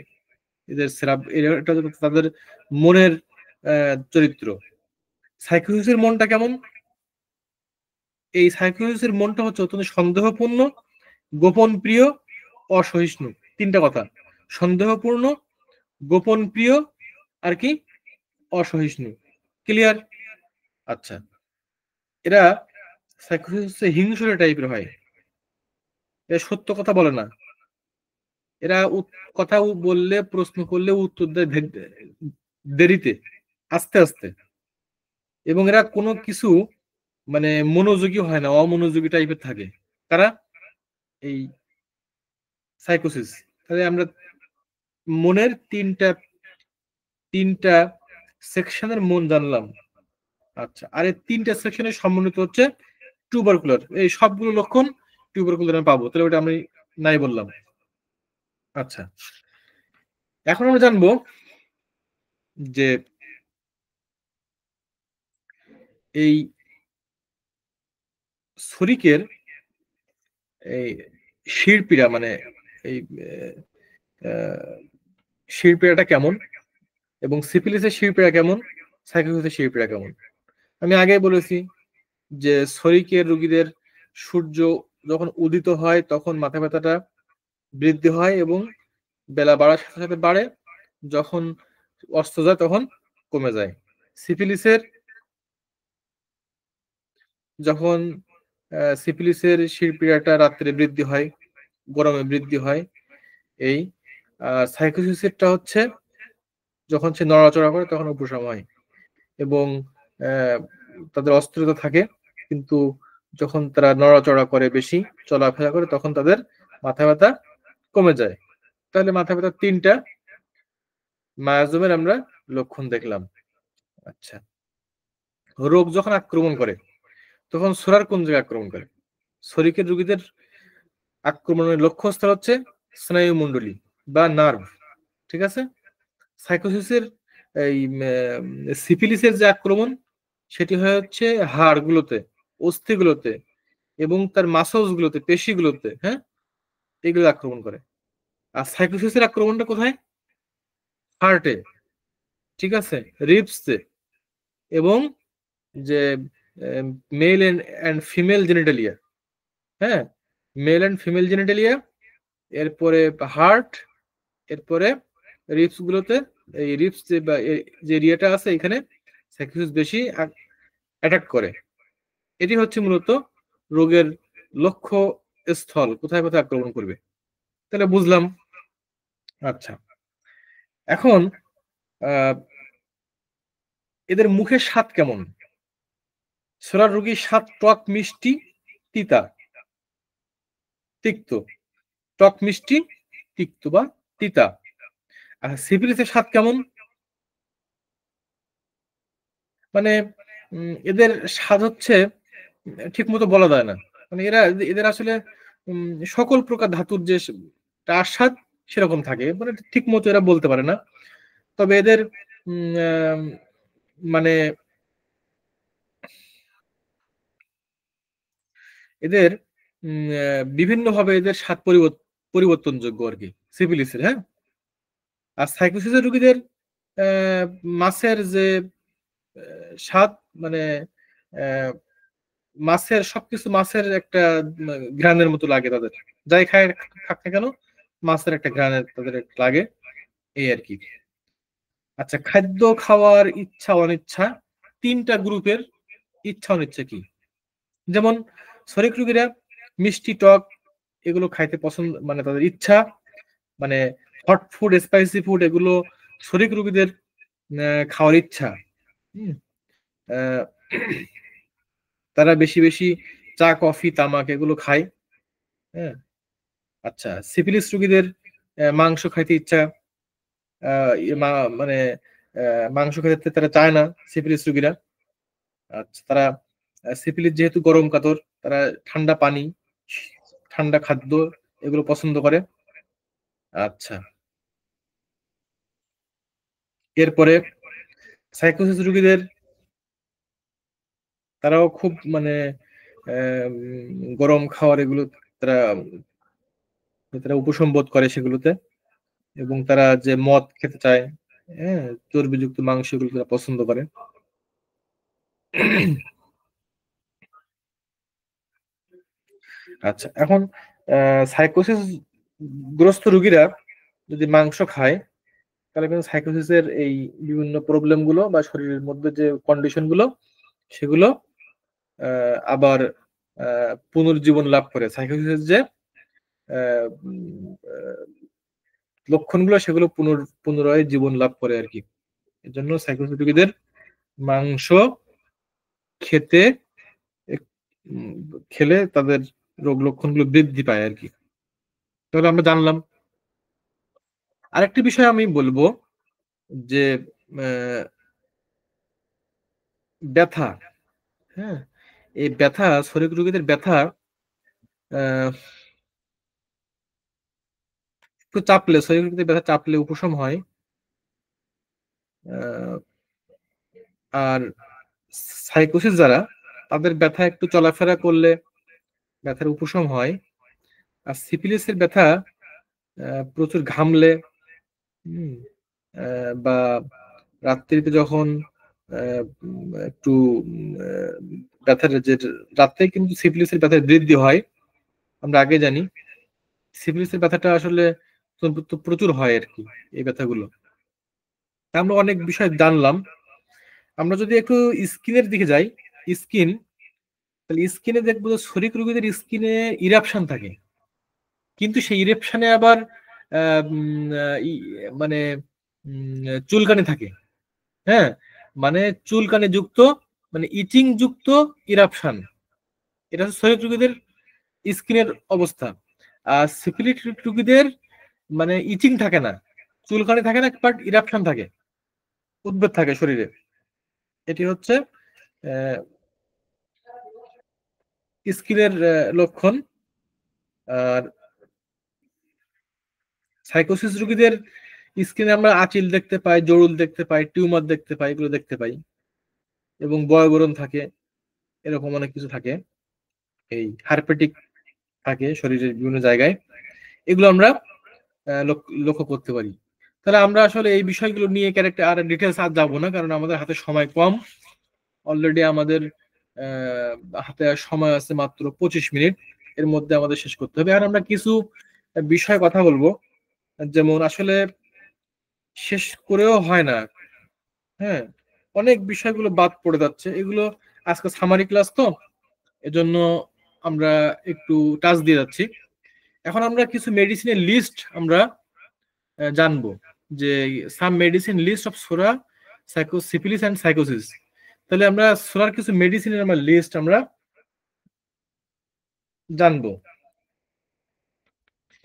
এদের সেরাপ, এটা তাদের মনের চরিত্র। সাইকোসিসের মনটা কেমন? এই সাইকোসিসের মনটা হচ্ছে অত্যন্ত সন্দেহপূর্ণ, গোপন প্রিয়, অসহিষ্ণু। তিনটা কথা: সন্দেহপূর্ণ, গোপন প্রিয়, আর কি অসহিষ্ণু। ক্লিয়ার? আচ্ছা, এরা সাইকোসিসে হিংস্র টাইপের হয়। এরা সত্য কথা বলে না। এরা কথা বললে, প্রশ্ন করলে উত্তর দেয় দেরিতে, আস্তে আস্তে। এবং এরা কোনো কিছু মানে মনোযোগী হয় না, অমনোযোগী টাইপের থাকে। কারা? এই সাইকোসিস। তাহলে আমরা মনের তিনটা সেকশনের মন জানলাম। আচ্ছা, আর এই তিনটা সেকশনের সমন্বিত হচ্ছে টিউবারকুলার। এই সবগুলো লক্ষণ টিউবারকুলার আমি পাবো, তাহলে ওটা আমি নাই বললাম। আচ্ছা, এখন আমরা জানবো যে এই শরিকের এই শিরপীড়া, মানে এই শিরপীড়াটা কেমন, এবং সিফিলিসের শিরপীড়া কেমন, সাইকোসিসের শিরপীড়া কেমন। আমি আগে বলেছি যে শরিকের রোগীদের সূর্য যখন উদিত হয় তখন মাথা ব্যথাটা বৃদ্ধি হয় এবং বেলা বাড়ার সাথে সাথে বাড়ে, যখন অস্ত যায় তখন কমে যায়। সিফিলিসের যখন সিফিলিসের শিরপীড়াটা রাত্রে বৃদ্ধি হয়, গরমে বৃদ্ধি হয়। এই সাইকোসিসেরটা হচ্ছে যখন সে নড়াচড়া করে তখন উপশম হয় এবং তাদের অস্থিরতা থাকে, কিন্তু যখন তারা নড়াচড়া করে, বেশি চলাফেরা করে, তখন তাদের মাথা ব্যথা কমে যায়। তাহলে মাথা ব্যথার তিনটা মায়াজমের আমরা লক্ষণ দেখলাম। আচ্ছা, রোগ যখন আক্রমণ করে তখন সোরার কোন জায়গায় আক্রমণ করে? শরিকের রোগীদের আক্রমণের লক্ষ্যস্থল হচ্ছে স্নায়ুমণ্ডলী বা নার্ভ। ঠিক আছে? সাইকোসিসের এই সিফিলিসের যে আক্রমণ সেটি হচ্ছে হাড়গুলোতে, অস্থিগুলোতে এবং তার মাসলস গুলোতে, পেশিগুলোতে। হ্যাঁ, এগুলো আক্রমণ করে। আর সাইকোসিসের আক্রমণটা কোথায়? হার্টে, ঠিক আছে, রিবসে এবং যে মেল এন্ড ফিমেল জেনিটালিয়া। হ্যাঁ, মেল এন্ড ফিমেল জেনিটালিয়া, এরপরে হার্ট, এরপরে রিবস গুলোতে। এই রিবস যে এরিয়াটা আছে এখানে সাইকোসিস বেশি অ্যাটাক করে। এটি হচ্ছে মূলত রোগের লক্ষ্য স্থল, কোথায় কোথায় আক্রমণ করবে। তাহলে বুঝলাম। আচ্ছা, এখন এদের মুখের স্বাদ কেমন? সোরার রোগীর স্বাদ টক, মিষ্টি, তিতা, তিক্ত। টক, মিষ্টি, তিক্ত বা তিতা। আর সিফিলিসের স্বাদ কেমন? মানে এদের স্বাদ হচ্ছে ঠিক মতো বলা যায় না। মানে এদের আসলে সকল প্রকার ধাতুর যে স্বাদ সেরকম থাকে, মানে ঠিক মতো এরা বলতে পারে না। তবে এদের মানে এদের বিভিন্নভাবে এদের স্বাদ পরিবর্তনযোগ্য আর কি সিফিলিসের। হ্যাঁ, আর সাইকোসিসের রোগীদের মাছের যে স্বাদ, মানে মাছের সবকিছু মাছের একটা ঘ্রাণের মতো লাগে তাদের, যাই খায় খাক না কেন মাছের একটা ঘ্রাণের তাদের লাগে, এই আর কি। আচ্ছা, খাদ্য খাওয়ার ইচ্ছা অনিচ্ছা, তিনটা গ্রুপের ইচ্ছা অনিচ্ছা কি? যেমন শরিক রোগীরা মিষ্টি টক এগুলো খাইতে পছন্দ, মানে তাদের ইচ্ছা, মানে হট ফুড স্পাইসি ফুড এগুলো শরিক রোগীদের খাওয়ার ইচ্ছা। আহ, তারা বেশি বেশি চা কফি তামাক এগুলো খায়। হ্যাঁ। আচ্ছা, সিফিলিস রোগীদের মাংস খাইতে ইচ্ছা, মানে মাংস খেতে তারা চায় না সিফিলিস রোগীরা। আচ্ছা, তারা সিফিলিস যেহেতু গরম কাতর, তারা ঠান্ডা পানি ঠান্ডা খাদ্য এগুলো পছন্দ করে। আচ্ছা, এরপরে সাইকোসিস রোগীদের তারাও খুব মানে গরম খাওয়ার এগুলো তারা তারা উপশম বোধ করে সেগুলোতে, এবং তারা যে মদ খেতে চায়, হ্যাঁ, চর্বিযুক্ত মাংস এগুলো তারা পছন্দ করে। আচ্ছা, এখন সাইকোসিস গ্রস্ত রোগীরা যদি মাংস খায় তাহলে কিন্তু সাইকোসিসের এই বিভিন্ন প্রবলেম গুলো বা শরীরের মধ্যে যে কন্ডিশন গুলো সেগুলো আবার পুনর্জীবন লাভ করে। সাইকোসিসের যে লক্ষণগুলো সেগুলো পুনরায় জীবন লাভ করে আর কি। এর জন্য সাইকোসিস রোগীদের মাংস খেতে উম, খেলে তাদের রোগ লক্ষণগুলো বৃদ্ধি পায় আর কি। তাহলে আমরা জানলাম। আরেকটি বিষয় আমি বলবো যে আহ, ব্যথা। হ্যাঁ, এই ব্যথা, শরীর রোগীদের ব্যথা আহ, একটু চাপলে, শরীর রোগীদের ব্যথা চাপলে উপশম হয়। আহ, আর সাইকোসিস যারা, তাদের ব্যথা একটু চলাফেরা করলে ব্যথার উপশম হয়। আর সিফিলিসের ব্যথা প্রচুর ঘামলে, হুম, বা রাত্রিতে যখন একটু ব্যথার যে রাতে কিন্তু সিফিলিসের ব্যথার বৃদ্ধি হয়, আমরা আগে জানি সিফিলিসের ব্যথাটা আসলে প্রচুর হয় আর কি, এই ব্যথাগুলো। আমরা অনেক বিষয় জানলাম। আমরা যদি একটু স্কিনের দিকে যাই, স্কিন, তাহলে স্কিনে দেখবো যে শরিক রোগীদের স্কিনে ইরাপশন থাকে, কিন্তু সেই ইরেপশনে আবার মানে চুলকানি থাকে। হ্যাঁ, মানে চুলকানি যুক্ত, মানে ইচিং যুক্ত ইরাপশন, এটা হচ্ছে শরীর রোগীদের স্কিনের অবস্থা। আর সিফিলিস রোগীদের মানে ইচিং থাকে না, চুলকানি থাকে না, বাট ইরাপশন থাকে, উদ্বেগ থাকে শরীরে। এটি হচ্ছে স্কিনের লক্ষণ। আর সাইকোসিস রোগীদের স্কিনে আমরা আঁচিল দেখতে পাই, জরুল দেখতে পাই, টিউমার দেখতে পাই, এগুলো দেখতে পাই, এবং বয়বরণ থাকে, এরকম অনেক কিছু থাকে, এই হারপেটিক থাকে শরীরের বিভিন্ন জায়গায়, এগুলো আমরা লক্ষ্য করতে পারি। তাহলে আমরা আসলে এই বিষয়গুলো নিয়ে ক্যারেক্টার আর ডিটেলস আর যাবো না, কারণ আমাদের হাতে সময় কম। অলরেডি আমাদের হাতে সময় আছে মাত্র 25 মিনিট, এর মধ্যে আমাদের শেষ করতে হবে। আর আমরা কিছু বিষয় কথা বলবো, যেমন আসলে শেষ করেও হয় না। হ্যাঁ, অনেক বিষয়গুলো বাদ পড়ে যাচ্ছে, এগুলো আজকে সামারি ক্লাস তো, এজন্য আমরা একটু টাচ দিয়ে যাচ্ছি। এখন আমরা কিছু মেডিসিনের লিস্ট আমরা জানবো, যে সাম মেডিসিন লিস্ট অফ সোরা সিফিলিস অ্যান্ড সাইকোসিস। তাহলে আমরা সোরার কিছু মেডিসিনের আমরা লিস্ট আমরা জানবো,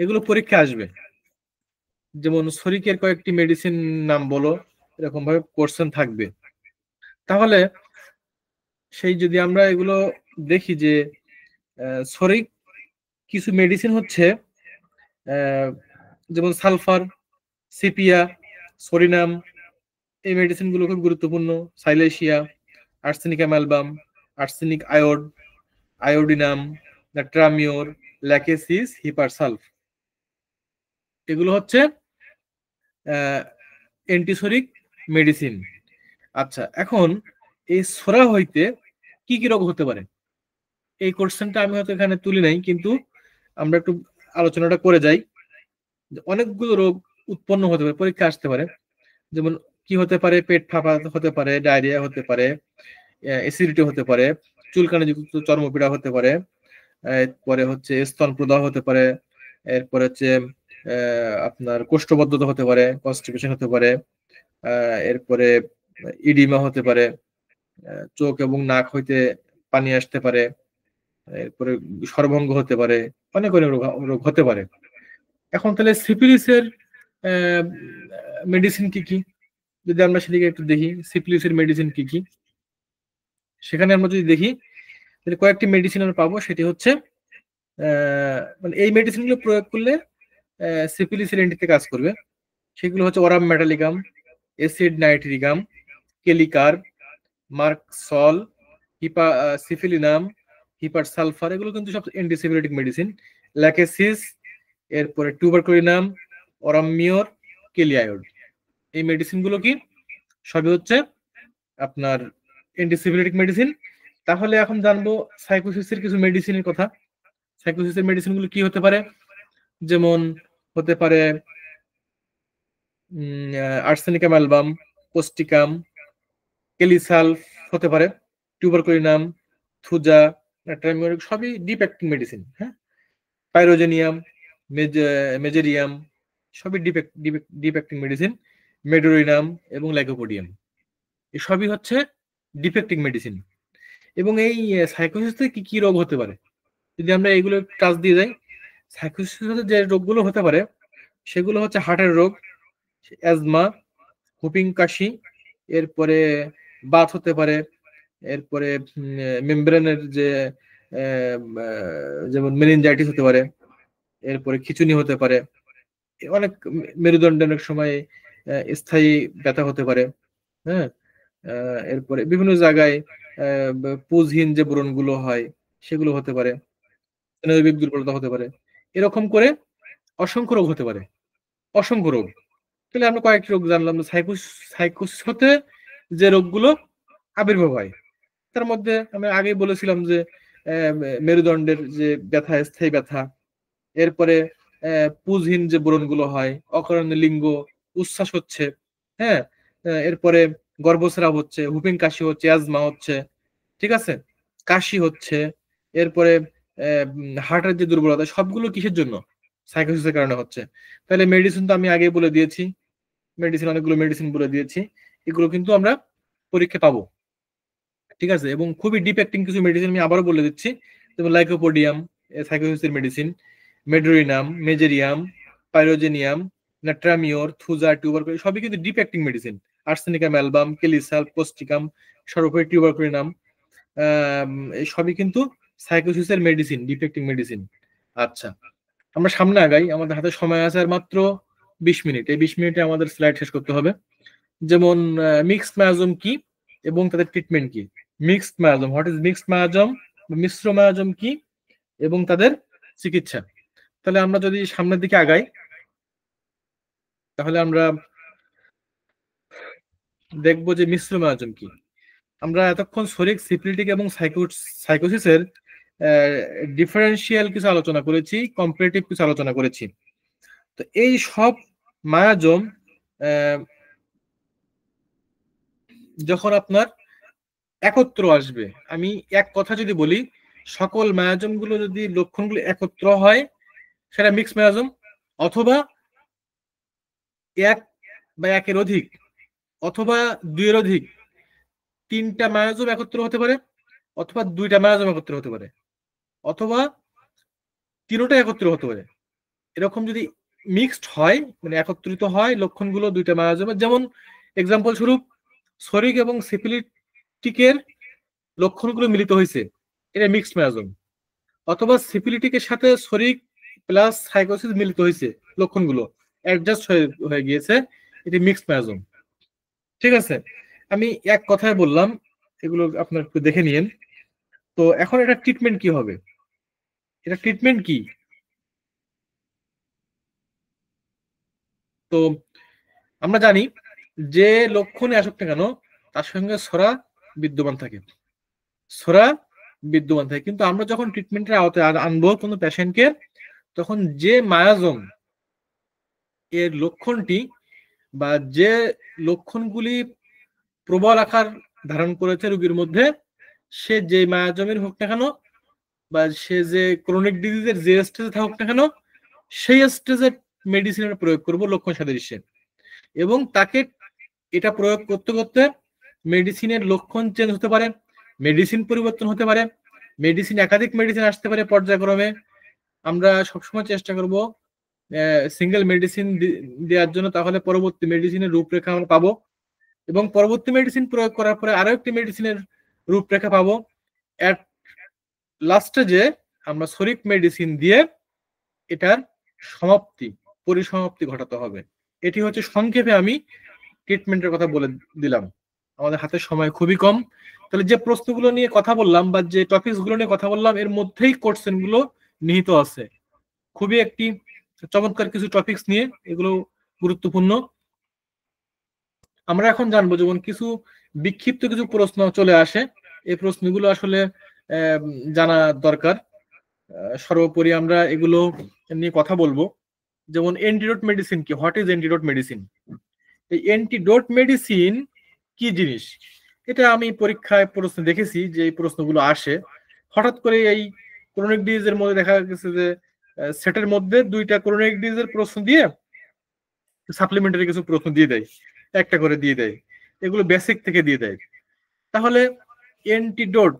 এগুলো পরীক্ষা আসবে। যেমন শরিকের কয়েকটি মেডিসিন নাম বলো, এরকম ভাবে কোশ্চেন থাকবে। তাহলে সেই যদি আমরা এগুলো দেখি যে শরিক কিছু মেডিসিন হচ্ছে যেমন সালফার, সিপিয়া, সরিনাম, এই মেডিসিন গুলো খুব গুরুত্বপূর্ণ। সাইলেশিয়া, আর্সেনিক অ্যামালবাম, আর্সেনিক আয়োড, আয়োডিনাম, ট্রামিওর, ল্যাকেসিস, হিপারসালফ, এগুলো হচ্ছে অ্যান্টিসোরিক মেডিসিন। আচ্ছা, এখন এই সোরা হইতে কি কি রোগ হতে পারে? এই কোশ্চেনটা আমি হয়তো এখানে তুলি নাই, কিন্তু আমরা একটু আলোচনাটা করে যাই। অনেকগুলো রোগ উৎপন্ন হতে পারে, পরীক্ষা আসতে পারে। যেমন কি হতে পারে? পেট ফাঁপা হতে পারে, ডায়রিয়া হতে পারে, অ্যাসিডিটি হতে পারে, চুলকানি যুক্ত চর্মপীড়া হতে পারে, এরপরে হচ্ছে স্তন প্রদাহ হতে পারে, এরপরে হচ্ছে আপনার কোষ্ঠবদ্ধতা হতে পারে, কনস্টিপেশন হতে পারে, এরপরে ইডিমা হতে পারে, চোখ এবং নাক হইতে পানি আসতে পারে, এরপরে সর্বঙ্গ হতে পারে, অনেক অনেক রোগ হতে পারে। এখন তাহলে সিফিলিসের মেডিসিন কি কি, যদি আমরা সেদিকে একটু দেখি, সিফিলিসের মেডিসিন কি কি, সেখানে আমরা যদি দেখি তাহলে কয়েকটি মেডিসিন আমরা পাবো। সেটি হচ্ছে মানে এই মেডিসিনগুলো প্রয়োগ করলে সিফিলিসের এন্টিতে কাজ করবে। সেগুলো হচ্ছে ওরাম metallicum, acid nitricum, কেলিকার, merc sol, syphilinum, hepar sulphur, এগুলো কিন্তু সব অ্যান্টিসিফিলিটিক মেডিসিন। ল্যাকেসিস, এরপরে টিউবারকুলিনাম, ওরামিওর, কেলিয়ায়োড, এই মেডিসিনগুলো কি সবই হচ্ছে আপনার অ্যান্টিসিফিলিটিক মেডিসিন। তাহলে এখন জানবো সাইকোসিসের কিছু মেডিসিনের কথা। সাইকোসিসের মেডিসিনগুলো কি হতে পারে? যেমন হতে পারে আর্সেনিকাম অ্যালবাম, পোস্টিকাম, কেলিসালফ হতে পারে, টিউবারকুলিনাম, থুজা, ট্রাইমিওরিক, সবই ডিপ অ্যাক্টিং মেডিসিন। হ্যাঁ, পাইরোজেনিয়াম, মেজেরিয়াম, সবই ডিপ অ্যাক্টিং মেডিসিন। মেডোরিনাম এবং লাইকোপোডিয়াম, এই সবই হচ্ছে ডিপ অ্যাক্টিং মেডিসিন। এবং এই সাইকোসিসে কি কি রোগ হতে পারে, যদি আমরা এইগুলো কাজ দিয়ে যাই, সাইকোসিসে যে রোগগুলো হতে পারে সেগুলো হচ্ছে হার্টের রোগ, অ্যাজমা, হুপিং কাশি, এরপরে বাত হতে পারে, এরপরে মেমব্রেনের যে যেমন মেনিনজাইটিস হতে পারে, এরপরে খিঁচুনি হতে পারে, অনেক মেরুদণ্ডের অনেক সময় স্থায়ী ব্যথা হতে পারে। হ্যাঁ, এরপরে বিভিন্ন জায়গায় পুজহীন যে ব্রণগুলো হয় সেগুলো হতে পারে, স্নায়বিক দুর্বলতা হতে পারে, এরকম করে অসংখ্য রোগ হতে পারে, অসংখ্য রোগ। তাহলে আমরা কয়েকটি রোগ জানলাম। সাইকোসিস হতে যে রোগগুলো আবির্ভাব হয় তার মধ্যে আমি আগেই বলেছিলাম যে মেরুদণ্ডের যে ব্যথা, স্থায়ী ব্যথা, এরপরে পুজহীন যে ব্রণগুলো হয়, অকারণে লিঙ্গ উচ্ছ্বাস হচ্ছে, হ্যাঁ, এরপরে গর্ভস্রাব হচ্ছে, হুপিং কাশি হচ্ছে, অ্যাজমা হচ্ছে, ঠিক আছে, কাশি হচ্ছে, এরপরে হার্টের যে দুর্বলতা, সবগুলো কিসের জন্য? সাইকোসিসের কারণে হচ্ছে। তাহলে মেডিসিন তো আমি আগেই বলে দিয়েছি, অনেকগুলো মেডিসিন বলে দিয়েছি, এগুলো কিন্তু আমরা পরীক্ষা পাবো, ঠিক আছে। এবং খুবই ডিপ অ্যাক্টিং কিছু মেডিসিন আমি আবারও বলে দিচ্ছি, যেমন লাইকোপোডিয়াম সাইকোসিসের medicine, medorrhinum, mezereum, pyrogenium, natrum mur, thuja, tuberculin, সবই কিন্তু deep acting medicine. Arsenicum album, কেলিসাল, পোস্টিকাম, সর্বোপরি টিউবারকুলিনাম, এই সবই কিন্তু সাইকোসিসের মেডিসিন, ডিপ অ্যাক্টিং মেডিসিন। আচ্ছা, আমরা সামনে আগাই, আমাদের হাতে সময় আছে আর মাত্র 20 মিনিট। এই 20 মিনিটে আমাদের স্লাইড শেষ করতে হবে। যেমন মিক্সড মায়াজম কি এবং তাদের ট্রিটমেন্ট কি। Mixed miasm, what is mixed miasm, Mishra miasm কি এবং তাদের চিকিৎসা। তাহলে আমরা যদি সামনের দিকে আগাই, তাহলে আমরা দেখবো যে মিশ্র মায়াজম কি। আমরা এতক্ষণ শরিক, সিফিলিটিক এবং সাইকোসিসের ডিফারেন্সিয়াল কিছু আলোচনা করেছি, কম্পারেটিভ কিছু আলোচনা করেছি। তো এই সব মায়াজম যখন আপনার একত্র আসবে, আমি এক কথা যদি বলি, সকল মায়াজম গুলো যদি লক্ষণগুলো একত্র হয় সেটা মিক্স মায়াজম, অথবা এক বা একের অধিক, অথবা দুইয়ের অধিক, তিনটা মায়াজম একত্র হতে পারে, অথবা দুইটা মায়াজম একত্র হতে পারে, অথবা তিনটা একত্র হতে পারে। এরকম যদি মিক্সড হয়, মানে একত্রিত হয় লক্ষণগুলো দুইটা মায়াজমের, যেমন এক্সাম্পল স্বরূপ শরিক এবং সিফিলিটিকের লক্ষণগুলো মিলিত হয়েছে, এটা মিক্সড মায়াজম। অথবা সিফিলিটিকের সাথে শরিক প্লাস সাইকোসিস মিলিত হয়েছে, লক্ষণগুলো অ্যাডজাস্ট হয়ে গিয়েছে, এটি মিক্সড মায়াজম, ঠিক আছে। আমি এক কথায় বললাম, এগুলো আপনার একটু দেখে নিন। তো এখন এটা ট্রিটমেন্ট কি হবে? এটা ট্রিটমেন্ট কি? তো আমরা জানি যে লক্ষণে আসুক না কেন তার সঙ্গে ছড়া বিদ্যমান থাকে, ছড়া বিদ্যমান থাকে। কিন্তু আমরা যখন ট্রিটমেন্টের আওতায় আনবো কোনো পেশেন্টকে, তখন যে মায়াজম এর লক্ষণটি বা যে লক্ষণগুলি প্রবল আকার ধারণ করেছে রোগীর মধ্যে, সে যে মায়াজমের হোক না কেন বা সে যে ক্রনিক ডিজিজের যে স্টেজে থাকুক না কেন, সেই স্টেজে মেডিসিনের প্রয়োগ করব লক্ষণ সাদৃশ্যে। এবং তাকে এটা প্রয়োগ করতে করতে মেডিসিনের লক্ষণ চেঞ্জ হতে পারে, মেডিসিন পরিবর্তন হতে পারে, মেডিসিন একাধিক মেডিসিন আসতে পারে পর্যায়ক্রমে। আমরা সবসময় চেষ্টা করব সিঙ্গেল মেডিসিন দেওয়ার জন্য, তাহলে পরবর্তী মেডিসিনের রূপরেখা আমরা পাবো এবং পরবর্তী মেডিসিন প্রয়োগ করার পরে আরো একটি মেডিসিনের রূপরেখা পাবো। এট লাস্টে যে আমরা সরিক মেডিসিন দিয়ে এটার সমাপ্তি, পরিসমাপ্তি ঘটাতে হবে। এটি হচ্ছে সংক্ষেপে আমি ট্রিটমেন্টের কথা বলে দিলাম। আমাদের হাতে সময় খুবই কম, তাহলে যে প্রশ্নগুলো নিয়ে কথা বললাম বা যে টপিকস গুলো নিয়ে কথা বললাম এর মধ্যেই কোশ্চেন গুলো নিহিত আছে। খুবই একটি চমৎকার কিছু টপিকস নিয়ে, এগুলো গুরুত্বপূর্ণ। আমরা এখন জানবো যেমন কিছু বিক্ষিপ্ত কিছু প্রশ্ন চলে আসে, এই প্রশ্নগুলো আসলে জানা দরকার। সর্বোপরি আমরা এগুলো নিয়ে কথা বলবো। যেমন অ্যান্টিডোট মেডিসিন কি, হোয়াট ইজ অ্যান্টিডোট মেডিসিন? এই অ্যান্টিডোট মেডিসিন কি জিনিস, এটা আমি পরীক্ষায় প্রশ্ন দেখেছি যে এই প্রশ্নগুলো আসে হঠাৎ করে। এই ক্রনিক ডিজিজের মধ্যে দেখা গেছে যে সেটের মধ্যে দুইটা ক্রনিক ডিজিজের প্রশ্ন দিয়ে সাপ্লিমেন্টারি কিছু প্রশ্ন দিয়ে দেয়, একটা করে দিয়ে দেয়, এগুলো বেসিক থেকে দিয়ে দেয়। তাহলে অ্যান্টিডোট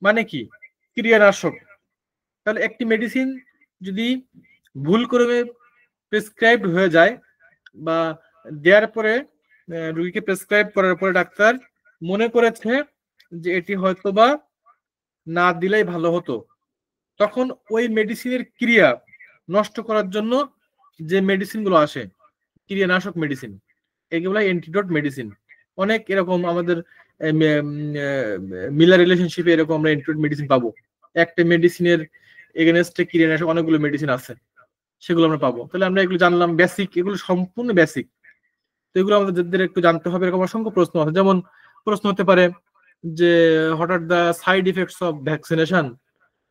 মানে কি? ক্রিয়ানাশক। তাহলে একটি মেডিসিন যদি ভুল করে প্রেসক্রাইব হয়ে যায় বা দেওয়ার পরে রোগীকে প্রেসক্রাইব করার পরে ডাক্তার মনে করেছে যে এটি হয়তোবা না দিলেই ভালো হতো, তখন ওই মেডিসিনের ক্রিয়া নষ্ট করার জন্য যে মেডিসিন গুলো আসে, ক্রিয়ানাশক মেডিসিন, এগুলো অ্যান্টিডোট মেডিসিন। অনেক এরকম আমাদের মিলার রিলেশনশিপে এরকম আমরা অ্যান্টিডোট মেডিসিন পাবো। একটা মেডিসিনের এগেনস্টে ক্রিয়ানাশক অনেকগুলো মেডিসিন আছে, সেগুলো আমরা পাবো। তাহলে আমরা এগুলো জানলাম, বেসিক, এগুলো সম্পূর্ণ বেসিক। তো এগুলো আমাদের একটু জানতে হবে। এরকম অসংখ্য প্রশ্ন আছে, যেমন প্রশ্ন হতে পারে যে what are the side effects of vaccination,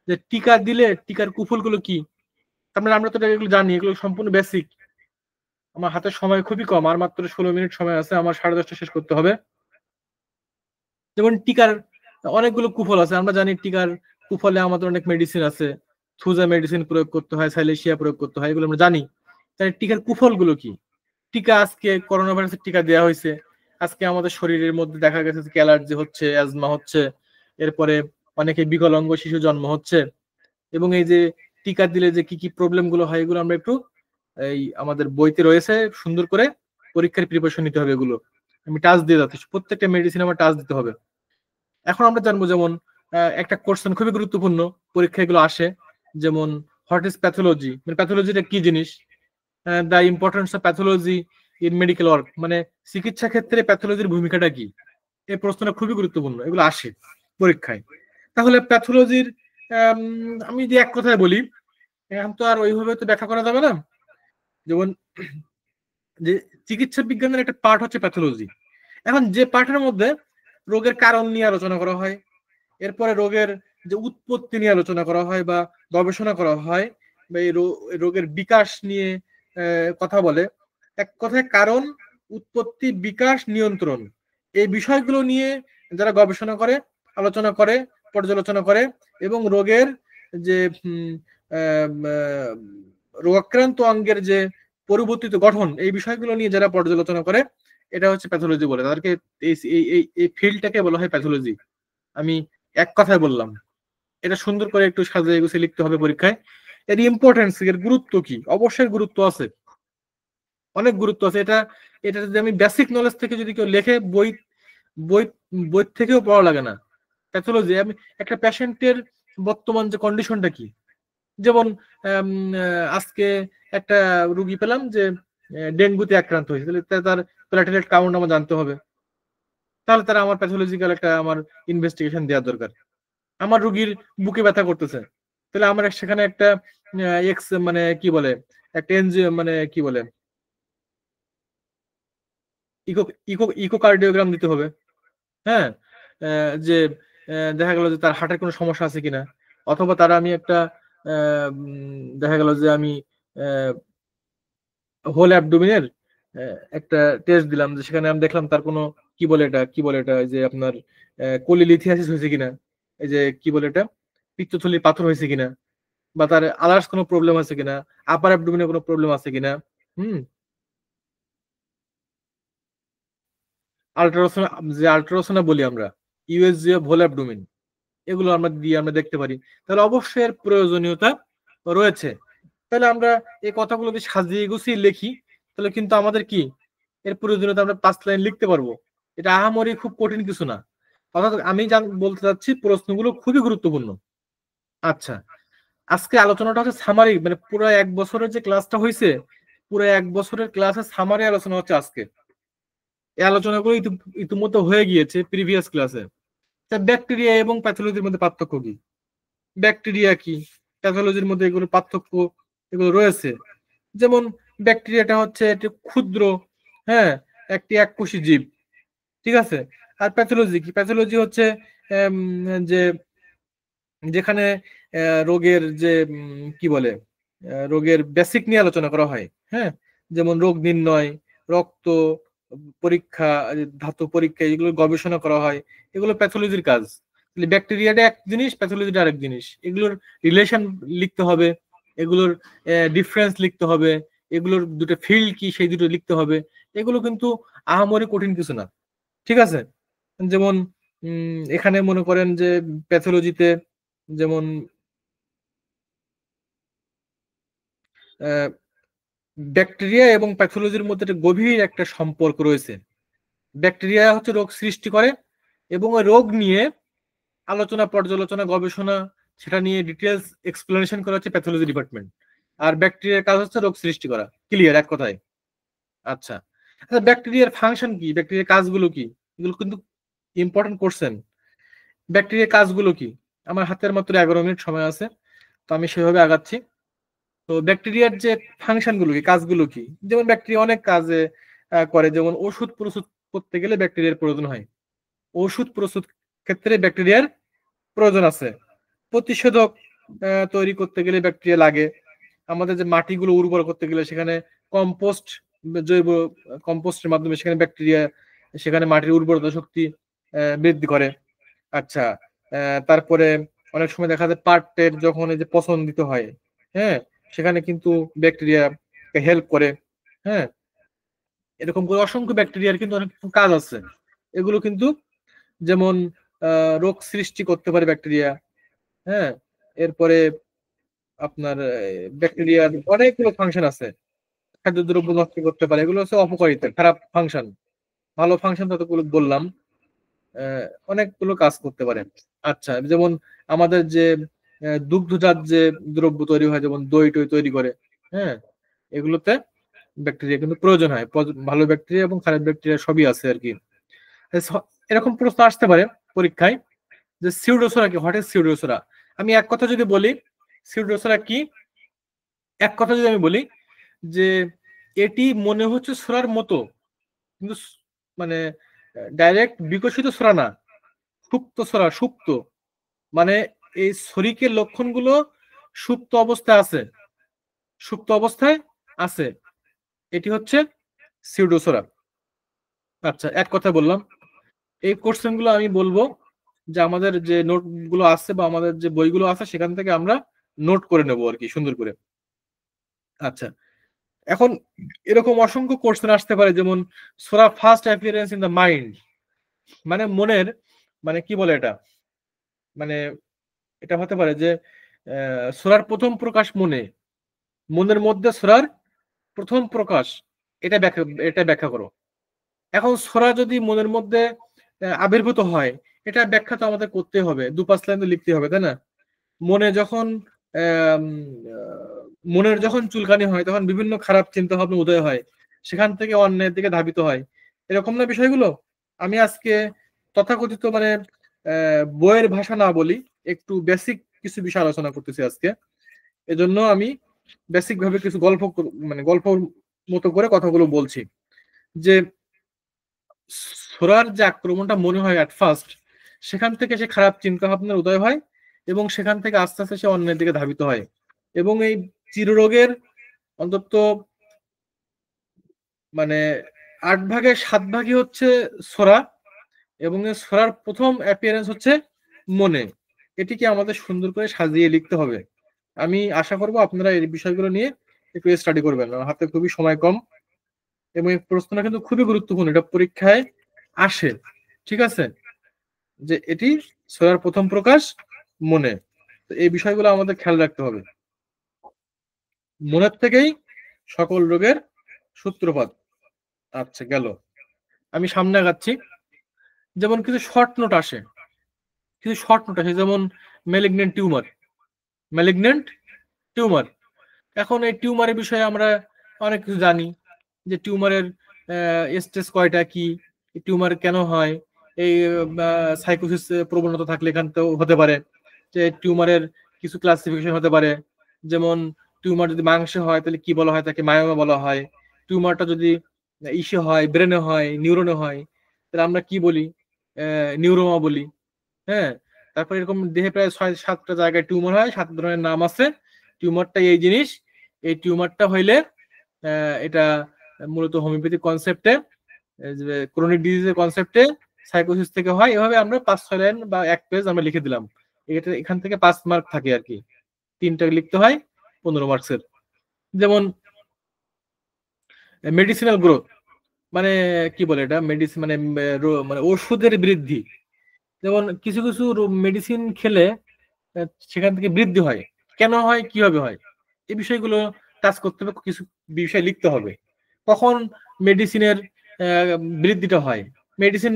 যে টিকা দিলে টিকার কুফলগুলো কি। তারপরে আমরা তো এগুলো জানি, এগুলো সম্পূর্ণ বেসিক। আমার হাতে সময় খুবই কম, আর মাত্র 16 মিনিট সময় আছে, আমার 10:30 শেষ করতে হবে। যেমন টিকার অনেকগুলো কুফল আছে, আমরা জানি টিকার কুফলে আমাদের অনেক মেডিসিন আছে, থুজা মেডিসিন প্রয়োগ করতে হয়, সাইলেশিয়া প্রয়োগ করতে হয়, এগুলো আমরা জানি। তাই টিকার কুফলগুলো কি? টিকা, আজকে করোনা ভাইরাসের টিকা দেওয়া হয়েছে, আজকে আমাদের শরীরের মধ্যে দেখা গেছে যে অ্যালার্জি হচ্ছে, অ্যাজমা হচ্ছে, এরপরে অনেকে বিকলাঙ্গ শিশু জন্ম হচ্ছে। এবং এই যে টিকা দিলে যে কি কি প্রবলেম গুলো হয়, এগুলো আমরা একটু এই আমাদের বইতে রয়েছে, সুন্দর করে পরীক্ষার প্রিপারেশন নিতে হবে। এগুলো আমি টাচ দিয়ে যাচ্ছি, প্রত্যেকটা মেডিসিন আমার টাচ দিতে হবে। এখন আমরা জানবো যেমন একটা কোশ্চেন খুবই গুরুত্বপূর্ণ, পরীক্ষা এগুলো আসে, যেমন হোয়াট ইজ প্যাথোলজি, মানে প্যাথোলজিটা কি জিনিস, the importance of pathology in medical work, মানে চিকিৎসা ক্ষেত্রে প্যাথোলজির ভূমিকাটা কি। এই প্রশ্নটা খুবই গুরুত্বপূর্ণ, এগুলো আসে পরীক্ষায়। তাহলে প্যাথোলজির আমি যদি এক কথায় বলি, এখন তো আর ওইভাবে তো ব্যাখ্যা করা যাবে না। যেমন যে চিকিৎসা বিজ্ঞানের একটা পার্ট হচ্ছে প্যাথোলজি। এখন যে পার্টের মধ্যে রোগের কারণ নিয়ে আলোচনা করা হয়, এরপরে রোগের যে উৎপত্তি নিয়ে আলোচনা করা হয় বা গবেষণা করা হয়, বা এই রোগের বিকাশ নিয়ে কথা বলে, এক কথায় কারণ, উৎপত্তি, বিকাশ, নিয়ন্ত্রণ, এই বিষয়গুলো নিয়ে যারা গবেষণা করে, আলোচনা করে, পর্যালোচনা করে এবং রোগের যে রোগাক্রান্ত অঙ্গের যে পরিবর্তিত গঠন, এই বিষয়গুলো নিয়ে যারা পর্যালোচনা করে, এটা হচ্ছে প্যাথোলজি বলে। তাদেরকে এই ফিল্ডটাকে বলা হয় প্যাথোলজি। আমি এক কথায় বললাম, এটা সুন্দর করে একটু সাজিয়ে গুছিয়ে লিখতে হবে পরীক্ষায়। এর ইম্পর্টেন্স, এর গুরুত্ব কি? অবশ্যই গুরুত্ব আছে, অনেক গুরুত্ব আছে। এটা যদি আমি বেসিক নলেজ থেকে যদি কেউ লেখে, বই বই বই থেকেও পড়া লাগে না। প্যাথোলজি, আমি একটা পেশেন্টের বর্তমান যে কন্ডিশনটা কি, যেমন আজকে একটা রুগী পেলাম যে ডেঙ্গুতে আক্রান্ত হয়েছে, তাহলে তার প্লেটলেট কাউন্ট আমার জানতে হবে, তাহলে তারা আমার প্যাথোলজিক্যাল একটা আমার ইনভেস্টিগেশন দেওয়া দরকার। আমার রুগীর বুকে ব্যথা করতেছে, তাহলে আমরা সেখানে একটা এক্স মানে কি বলে একটা এনজিও মানে কি বলে ইকো ইকো ইকোকার্ডিওগ্রাম দিতে হবে। হ্যাঁ, যে দেখা গেল যে তার হার্টের কোনো সমস্যা আছে কিনা, অথবা তার আমি একটা দেখা গেল যে আমি হোল অ্যাবডোমিনের একটা টেস্ট দিলাম, যে সেখানে আমি দেখলাম তার কোনো কি বলে এটা এই যে আপনার কোলিলিথিয়াসিস হয়েছে কিনা, এই যে কি বলে এটা পিত্তথলির পাথর হয়েছে কিনা, বা তার আলার্স কোনো প্রবলেম আছে কিনা, আপার অ্যাবডোমিনে কোনো প্রবলেম আছে কিনা। হুম, আল্ট্রাসোনা, যে আল্ট্রাসোনা বলি আমরা, ইউএসজি অফ হোল অ্যাবডোমিন, এগুলো আমরা দিয়ে আমরা দেখতে পারি। তাহলে অবশ্যই এর প্রয়োজনীয়তা রয়েছে। তাহলে আমরা এই কথাগুলো যদি সাজিয়ে গুছিয়ে লিখি, তাহলে কিন্তু আমাদের কি এর প্রয়োজনীয়তা আমরা 5 লাইন লিখতে পারবো। এটা আহামরি খুব কঠিন কিছু না। অর্থাৎ আমি বলতে চাচ্ছি প্রশ্নগুলো খুবই গুরুত্বপূর্ণ। আচ্ছা, আজকে আলোচনাটা হচ্ছে সামারি, মানে পুরো 1 বছরের যে ক্লাসটা হয়েছে, পুরো 1 বছরের ক্লাসের সামারি আলোচনা হচ্ছে আজকে। এই আলোচনাগুলো ইতিমধ্যে হয়ে গিয়েছে প্রিভিয়াস ক্লাসে। ব্যাকটেরিয়া এবং প্যাথোলজির মধ্যে পার্থক্য কি, ব্যাকটেরিয়া কি, প্যাথোলজির মধ্যে এগুলো পার্থক্য এগুলো রয়েছে। যেমন ব্যাকটেরিয়াটা হচ্ছে একটি ক্ষুদ্র, হ্যাঁ, একটি এককোষী জীব, ঠিক আছে। আর প্যাথোলজি কি, প্যাথোলজি হচ্ছে যে যেখানে রোগের যে কি বলে রোগের বেসিক নিয়ে আলোচনা করা হয়। হ্যাঁ, যেমন রোগ নির্ণয়, রক্ত পরীক্ষা, ধাতু পরীক্ষা, এগুলো গবেষণা করা হয়, এগুলো প্যাথোলজির কাজ। ব্যাকটেরিয়াটা এক জিনিস, প্যাথোলজিটা আরেক জিনিস। এগুলোর রিলেশন লিখতে হবে, এগুলোর ডিফারেন্স লিখতে হবে, এগুলোর দুটো ফিল্ড কি সেই দুটো লিখতে হবে। এগুলো কিন্তু আহামরি কঠিন কিছু না, ঠিক আছে। যেমন এখানে মনে করেন যে প্যাথোলজিতে যেমন ব্যাকটেরিয়া এবং প্যাথোলজির মধ্যে একটা গভীর একটা সম্পর্ক রয়েছে। ব্যাকটেরিয়া হচ্ছে রোগ সৃষ্টি করে, এবং ওই রোগ নিয়ে আলোচনা, পর্যালোচনা, গবেষণা, সেটা নিয়ে ডিটেলস এক্সপ্লেনেশন করা হচ্ছে প্যাথোলজি ডিপার্টমেন্ট। আর ব্যাকটেরিয়ার কাজ হচ্ছে রোগ সৃষ্টি করা। ক্লিয়ার এক কথায়? আচ্ছা, আচ্ছা, ব্যাকটেরিয়ার ফাংশন কি, ব্যাকটেরিয়ার কাজগুলো কি, এগুলো কিন্তু ইম্পর্টেন্ট কোশ্চেন। ব্যাকটেরিয়ার কাজগুলো কি? আমার হাতের মাত্র 11 মিনিট সময় আছে, তো আমি সেভাবে আগাচ্ছি। তো ব্যাকটেরিয়ার যে ফাংশন গুলো কি, কাজগুলো কি, যেমন ব্যাকটেরিয়া অনেক কাজে করে। যেমন ওষুধ প্রস্তুত করতে গেলে ব্যাকটেরিয়ার প্রয়োজন হয়, ওষুধ প্রস্তুত ক্ষেত্রে ব্যাকটেরিয়ার প্রয়োজন আছে। প্রতিষেধক তৈরি করতে গেলে ব্যাকটেরিয়া লাগে। আমাদের যে মাটিগুলো উর্বর করতে গেলে সেখানে কম্পোস্ট, জৈব কম্পোস্টের মাধ্যমে সেখানে ব্যাকটেরিয়া সেখানে মাটির উর্বরতা শক্তি বৃদ্ধি করে। আচ্ছা, তারপরে অনেক সময় দেখা যায় পাটের যখন এই যে পচন দিতে হয়, হ্যাঁ, সেখানে কিন্তু ব্যাকটেরিয়া হেল্প করে। হ্যাঁ, এরকম করে অসংখ্য ব্যাকটেরিয়ার কিন্তু অনেক কাজ আছে। এগুলো কিন্তু যেমন রোগ সৃষ্টি করতে পারে ব্যাকটেরিয়া। হ্যাঁ, এরপরে আপনার ব্যাকটেরিয়ার অনেকগুলো ফাংশন আছে। খাদ্যদ্রব্য নষ্ট করতে পারে, এগুলো হচ্ছে অপকারিতা, খারাপ ফাংশন। ভালো ফাংশন ততগুলো বললাম, অনেকগুলো কাজ করতে পারে। আচ্ছা, যেমন আমাদের যে দুগ্ধজাত যে দ্রব্য তৈরি হয়, যেমন দই টই তৈরি করে, হ্যাঁ, এগুলোতে ব্যাকটেরিয়া কিন্তু প্রয়োজন হয়। ভালো ব্যাকটেরিয়া এবং খারাপ ব্যাকটেরিয়া সবই আছে আর কি। এরকম প্রশ্ন আসতে পারে পরীক্ষায়, যে সিউডোসোরা কি, হোয়াট ইজ সিউডোসোরা। আমি এক কথা যদি বলি সিউডোসোরা কি, এক কথা যদি আমি বলি যে এটি মনে হচ্ছে সোরার মতো, কিন্তু মানে ডাইরেক্ট বিকশিত সোরা না, সুপ্ত সোরা, সুপ্ত, মানে এই শরিকের লক্ষণগুলো সুপ্ত অবস্থায় আছে, সুপ্ত অবস্থায় আছে। এটি হচ্ছে সিউডোসোরা। আচ্ছা, এক কথা বললাম। এই কোশ্চেন গুলো আমি বলবো যে আমাদের যে নোট গুলো আছে বা আমাদের যে বইগুলো আছে সেখান থেকে আমরা নোট করে নেবো আর কি, সুন্দর করে। আচ্ছা, এখন এরকম অসংখ্য কোশ্চেন আসতে পারে, যেমন সোরা first appearance in the mind, মানে মনের, মানে কি বলে এটা, মানে এটা হতে পারে যে সোরার প্রথম প্রকাশ মনে, মনের মধ্যে সোরার প্রথম প্রকাশ, এটা ব্যাখ্যা করো। এখন সোরা যদি মনের মধ্যে আবির্ভূত হয়, এটা ব্যাখ্যা তো আমাদের করতে হবে, 2-5 লাইন তো লিখতে হবে, তাই না? মনে যখন আম, আহ, মনের যখন চুলকানি হয় তখন বিভিন্ন খারাপ চিন্তা ভাবনা উদয় হয়, সেখান থেকে অন্যের দিকে ধাবিত হয়, এরকম না বিষয়গুলো। আমি আজকে তথাকথিত মানে বইয়ের ভাষা না বলি, একটু বেসিক কিছু বিষয় আলোচনা করতেছি আজকে। এজন্য আমি বেসিক ভাবে কিছু গল্প মতো করে কথাগুলো বলছি। যে সোরার যে আক্রমণটা মনে হয় অ্যাট ফার্স্ট, সেখান থেকে সে খারাপ চিন্তা ভাবনার উদয় হয় এবং সেখান থেকে আস্তে আস্তে সে অন্যের দিকে ধাবিত হয়। এবং এই চিররোগের অন্তত মানে 8 ভাগের 7 ভাগই হচ্ছে সোরা, এবং এই সোরার প্রথম অ্যাপিয়ারেন্স হচ্ছে মনে। এটিকে আমাদের সুন্দর করে সাজিয়ে লিখতে হবে। আমি আশা করব আপনারা এই বিষয়গুলো নিয়ে একটু স্টাডি করবেন। আমার হাতে খুবই সময় কম এবং এই প্রশ্নটা কিন্তু খুবই গুরুত্বপূর্ণ, এটা পরীক্ষায় আসে। ঠিক আছে, যে এটি সোরার প্রথম প্রকাশ মনে। তো এই বিষয়গুলো আমাদের খেয়াল রাখতে হবে। মনের থেকেই সকল রোগের সূত্রপাত। আচ্ছা, গেল। আমি সামনে আগাচ্ছি। যেমন কিছু শর্ট নোট আসে, যেমন ম্যালিগনেন্ট টিউমার। ম্যালিগনেন্ট টিউমার, এখন এই টিউমারের বিষয়ে আমরা অনেক কিছু জানি, যে টিউমারের স্টেজ কয়টা, কি টিউমার কেন হয়, এই সাইকোসিস প্রবণতা থাকলে এখান থেকেও হতে পারে। যে টিউমারের কিছু ক্লাসিফিকেশন হতে পারে, যেমন টিউমার যদি মাংসে হয় তাহলে কি বলা হয়, তাকে মায়োমা বলা হয়। টিউমারটা যদি ইসে হয়, ব্রেনে হয়, নিউরনে হয়, তাহলে আমরা কি বলি, নিউরোমা বলি। হ্যাঁ, তারপর এরকম দেহে প্রায় 6-7টা জায়গায় টিউমার হয়, 7 ধরনের নাম আছে। টিউমারটা এই জিনিস, এই টিউমারটা হইলে এটা মূলত হোমিওপ্যাথিক কনসেপ্টে, ক্রনিক ডিজিজের কনসেপ্টে সাইকোসিস থেকে হয়। এভাবে আমরা 5-6 লাইন বা 1 পেজ আমরা লিখে দিলাম। এটা এখান থেকে 5 মার্ক থাকে আর কি, 3টা লিখতে হয় 15 মার্কসের। যেমন মেডিসিনাল গ্রোথ, মানে কি বলে এটা, মেডিসিন মানে মানে ওষুধের বৃদ্ধি। যেমন কিছু কিছু মেডিসিন খেলে সেখান থেকে বৃদ্ধি হয়, কেন হয়, কিভাবে হয়, এই বিষয়গুলো টাচ করতে হবে। কিছু বিষয় লিখতে হবে। কখন মেডিসিনের বৃদ্ধিটা হয়, মেডিসিন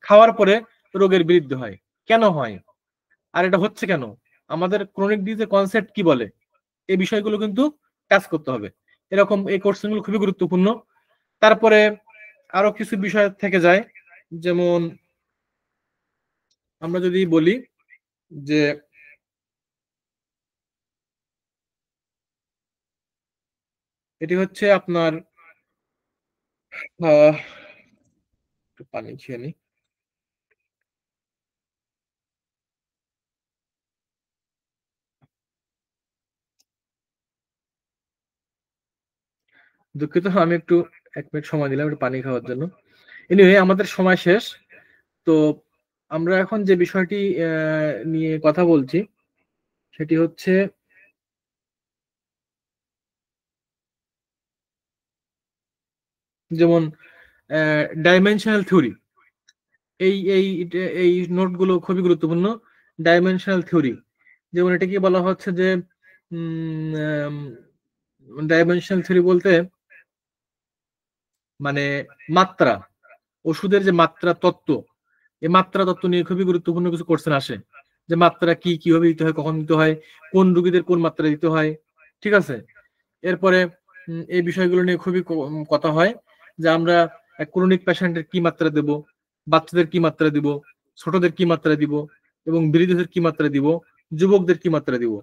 খাওয়ার পরে রোগের বৃদ্ধি হয়, কেন হয়, আর এটা হচ্ছে কেন, আমাদের ক্রনিক ডিজিজের কনসেপ্ট কি বলে, এই বিষয়গুলো কিন্তু টাচ করতে হবে। এরকম এই কোর্সগুলো খুবই গুরুত্বপূর্ণ। তারপরে আরো কিছু বিষয় থেকে যায়, যেমন আমরা যদি বলি যে এটি হচ্ছে আপনার একটু পানি খেয়ে নি। দুঃখিত, আমি একটু 1 মিনিট সময় দিলাম একটু পানি খাওয়ার জন্য। এনিওয়ে, আমাদের সময় শেষ। তো আমরা এখন যে বিষয়টি নিয়ে কথা বলছি সেটি হচ্ছে যেমন ডাইমেনশনাল থিওরি। এই এই এই নোটগুলো খুবই গুরুত্বপূর্ণ। ডাইমেনশনাল থিওরি, যেমন এটাকে বলা হচ্ছে যে ডাইমেনশনাল থিওরি বলতে মানে মাত্রা, ওষুধের যে মাত্রা তত্ত্ব, এই মাত্রা তত্ত্ব নিয়ে খুবই গুরুত্বপূর্ণ কিছু কোশ্চেন আসে। যে মাত্রা কি, কিভাবে দিতে হয়, কখন দিতে হয়, কোন রোগীদের কোন মাত্রা দিতে হয়। ঠিক আছে, এরপরে এই বিষয়গুলো নিয়ে খুবই কথা হয়, যে আমরা ক্রনিক পেশেন্টের কি মাত্রা দেব, বাচ্চাদের কি মাত্রা দিব, ছোটদের কি মাত্রা দিব, এবং বৃদ্ধদের কি মাত্রা দিব, যুবকদের কি মাত্রা দিব,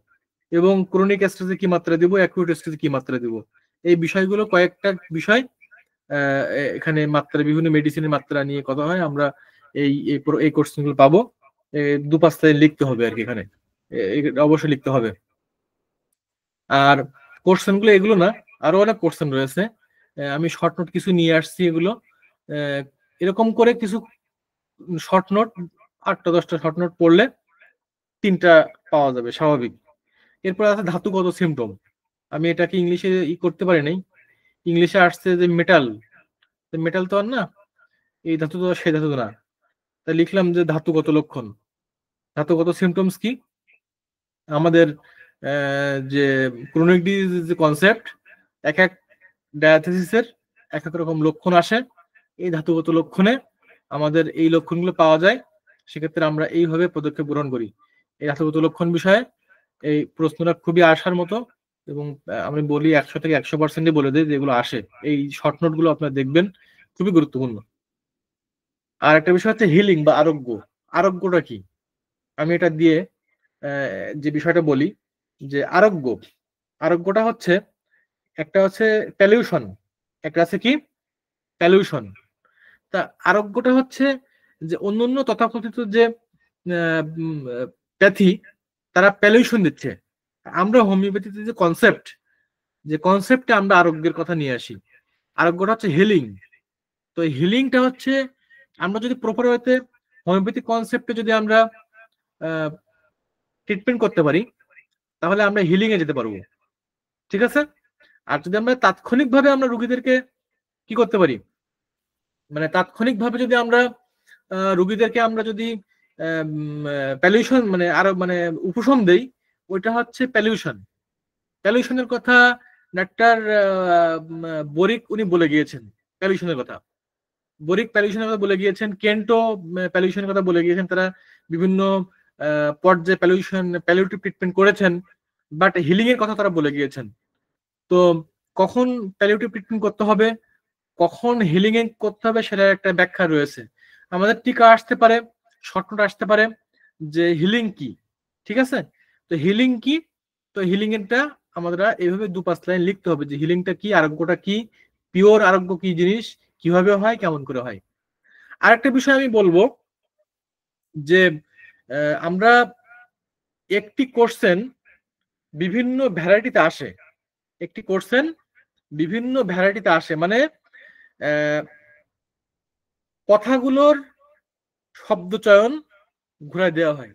এবং ক্রনিক স্টেজে কি মাত্রা দিব, অ্যাকুইট স্টেজে কি মাত্রা দিব। এই বিষয়গুলো কয়েকটা বিষয় এখানে মাত্রা, বিভিন্ন মেডিসিনের মাত্রা নিয়ে কথা হয়। আমরা এই কোর্সগুলো পাবো, 2-5 লাইন লিখতে হবে আর কি, এখানে অবশ্যই লিখতে হবে। আর কোশ্চেন গুলো এগুলো না, আরো অনেক কোশ্চেন রয়েছে। আমি শর্ট নোট কিছু নিয়ে আসছি। এগুলো এরকম করে কিছু শর্ট নোট, 8টা-10টা শর্ট নোট পড়লে 3টা পাওয়া যাবে স্বাভাবিক। এরপর আছে ধাতুগত সিমটম। আমি এটাকে ইংলিশে করতে পারি নাই, ইংলিশে আসছে যে মেটাল। মেটাল তো আর না, এই ধাতু তো সেই ধাতু না, তাই লিখলাম যে ধাতুগত লক্ষণ। ধাতুগত সিমটমস কি, আমাদের যে ক্রনিক ডিজিজ যে কনসেপ্ট, এক এক ডায়াথেসিসের এক এক রকম লক্ষণ আসে। এই ধাতুগত লক্ষণে আমাদের এই লক্ষণগুলো পাওয়া যায়, সেক্ষেত্রে আমরা এইভাবে পদক্ষেপ গ্রহণ করি। এই ধাতুগত লক্ষণ বিষয়ে এই প্রশ্নটা খুবই আসার মতো, এবং আমি বলি 100 থেকে 100% বলে দিই যেগুলো আসে। এই শর্ট নোট গুলো আপনারা দেখবেন, খুবই গুরুত্বপূর্ণ। আর একটা বিষয় হচ্ছে হিলিং বা আরোগ্য। আরোগ্যটা কি, আমি এটা দিয়ে যে বিষয়টা বলি, যে আরোগ্যটা হচ্ছে একটা হচ্ছে প্যালিউশন, একটা আছে কি প্যালিউশন। তা আরোগ্যটা হচ্ছে যে অন্যান্য তথাকথিত যে প্যাথি, তারা প্যালিউশন দিচ্ছে। আমরা হোমিওপ্যাথিতে যে কনসেপ্টে আমরা আরোগ্যের কথা নিয়ে আসি, আরোগ্যটা হচ্ছে হিলিং। তো হিলিংটা হচ্ছে আমরা যদি প্রপার ওয়েতে হোমিওপ্যাথিক কনসেপ্টে যদি আমরা ট্রিটমেন্ট করতে পারি, তাহলে আমরা হিলিং এ যেতে পারবো, ঠিক আছে। আর যদি আমরা তাৎক্ষণিকভাবে আমরা রুগীদেরকে কি করতে পারি, মানে তাৎক্ষণিকভাবে যদি আমরা রুগীদেরকে আমরা যদি প্যালিউশন মানে আরো মানে উপশম দেই, ওইটা হচ্ছে প্যালিউশন। প্যালিউশনের কথা ডাক্তার বরিক উনি বলে গিয়েছেন, প্যালিউশনের কথা বরিক প্যালিউশনের কথা বলে গিয়েছেন, কেন্টো প্যালিউশনের কথা বলে গিয়েছেন। তারা বিভিন্ন পর্যায়ে প্যালিউটিভ ট্রিটমেন্ট করেছেন, বাট হিলিং এর কথা তারা বলে গিয়েছেন। তো কখন প্যালিউটিভ ট্রিটমেন্ট করতে হবে, কখন হিলিং এ করতে হবে, সেটার একটা ব্যাখ্যা রয়েছে। আমাদের টিকা আসতে পারে, শর্টনোট আসতে পারে যে হিলিং কি, ঠিক আছে। তো হিলিং কি, তো হিলিং এরটা আমাদের এইভাবে 2-5 লাইন লিখতে হবে যে হিলিংটা কি, আরোগ্যটা কি, পিওর আরোগ্য কি জিনিস, কিভাবে হয়, কেমন করে হয়। আরেকটা বিষয় আমি বলবো যে আমরা একটি কোশ্চেন বিভিন্ন ভ্যারাইটিতে আসে, একটি কোশ্চেন বিভিন্ন ভ্যারাইটিতে আসে, মানে কথাগুলোর শব্দ চয়ন ঘুরায় দেওয়া হয়।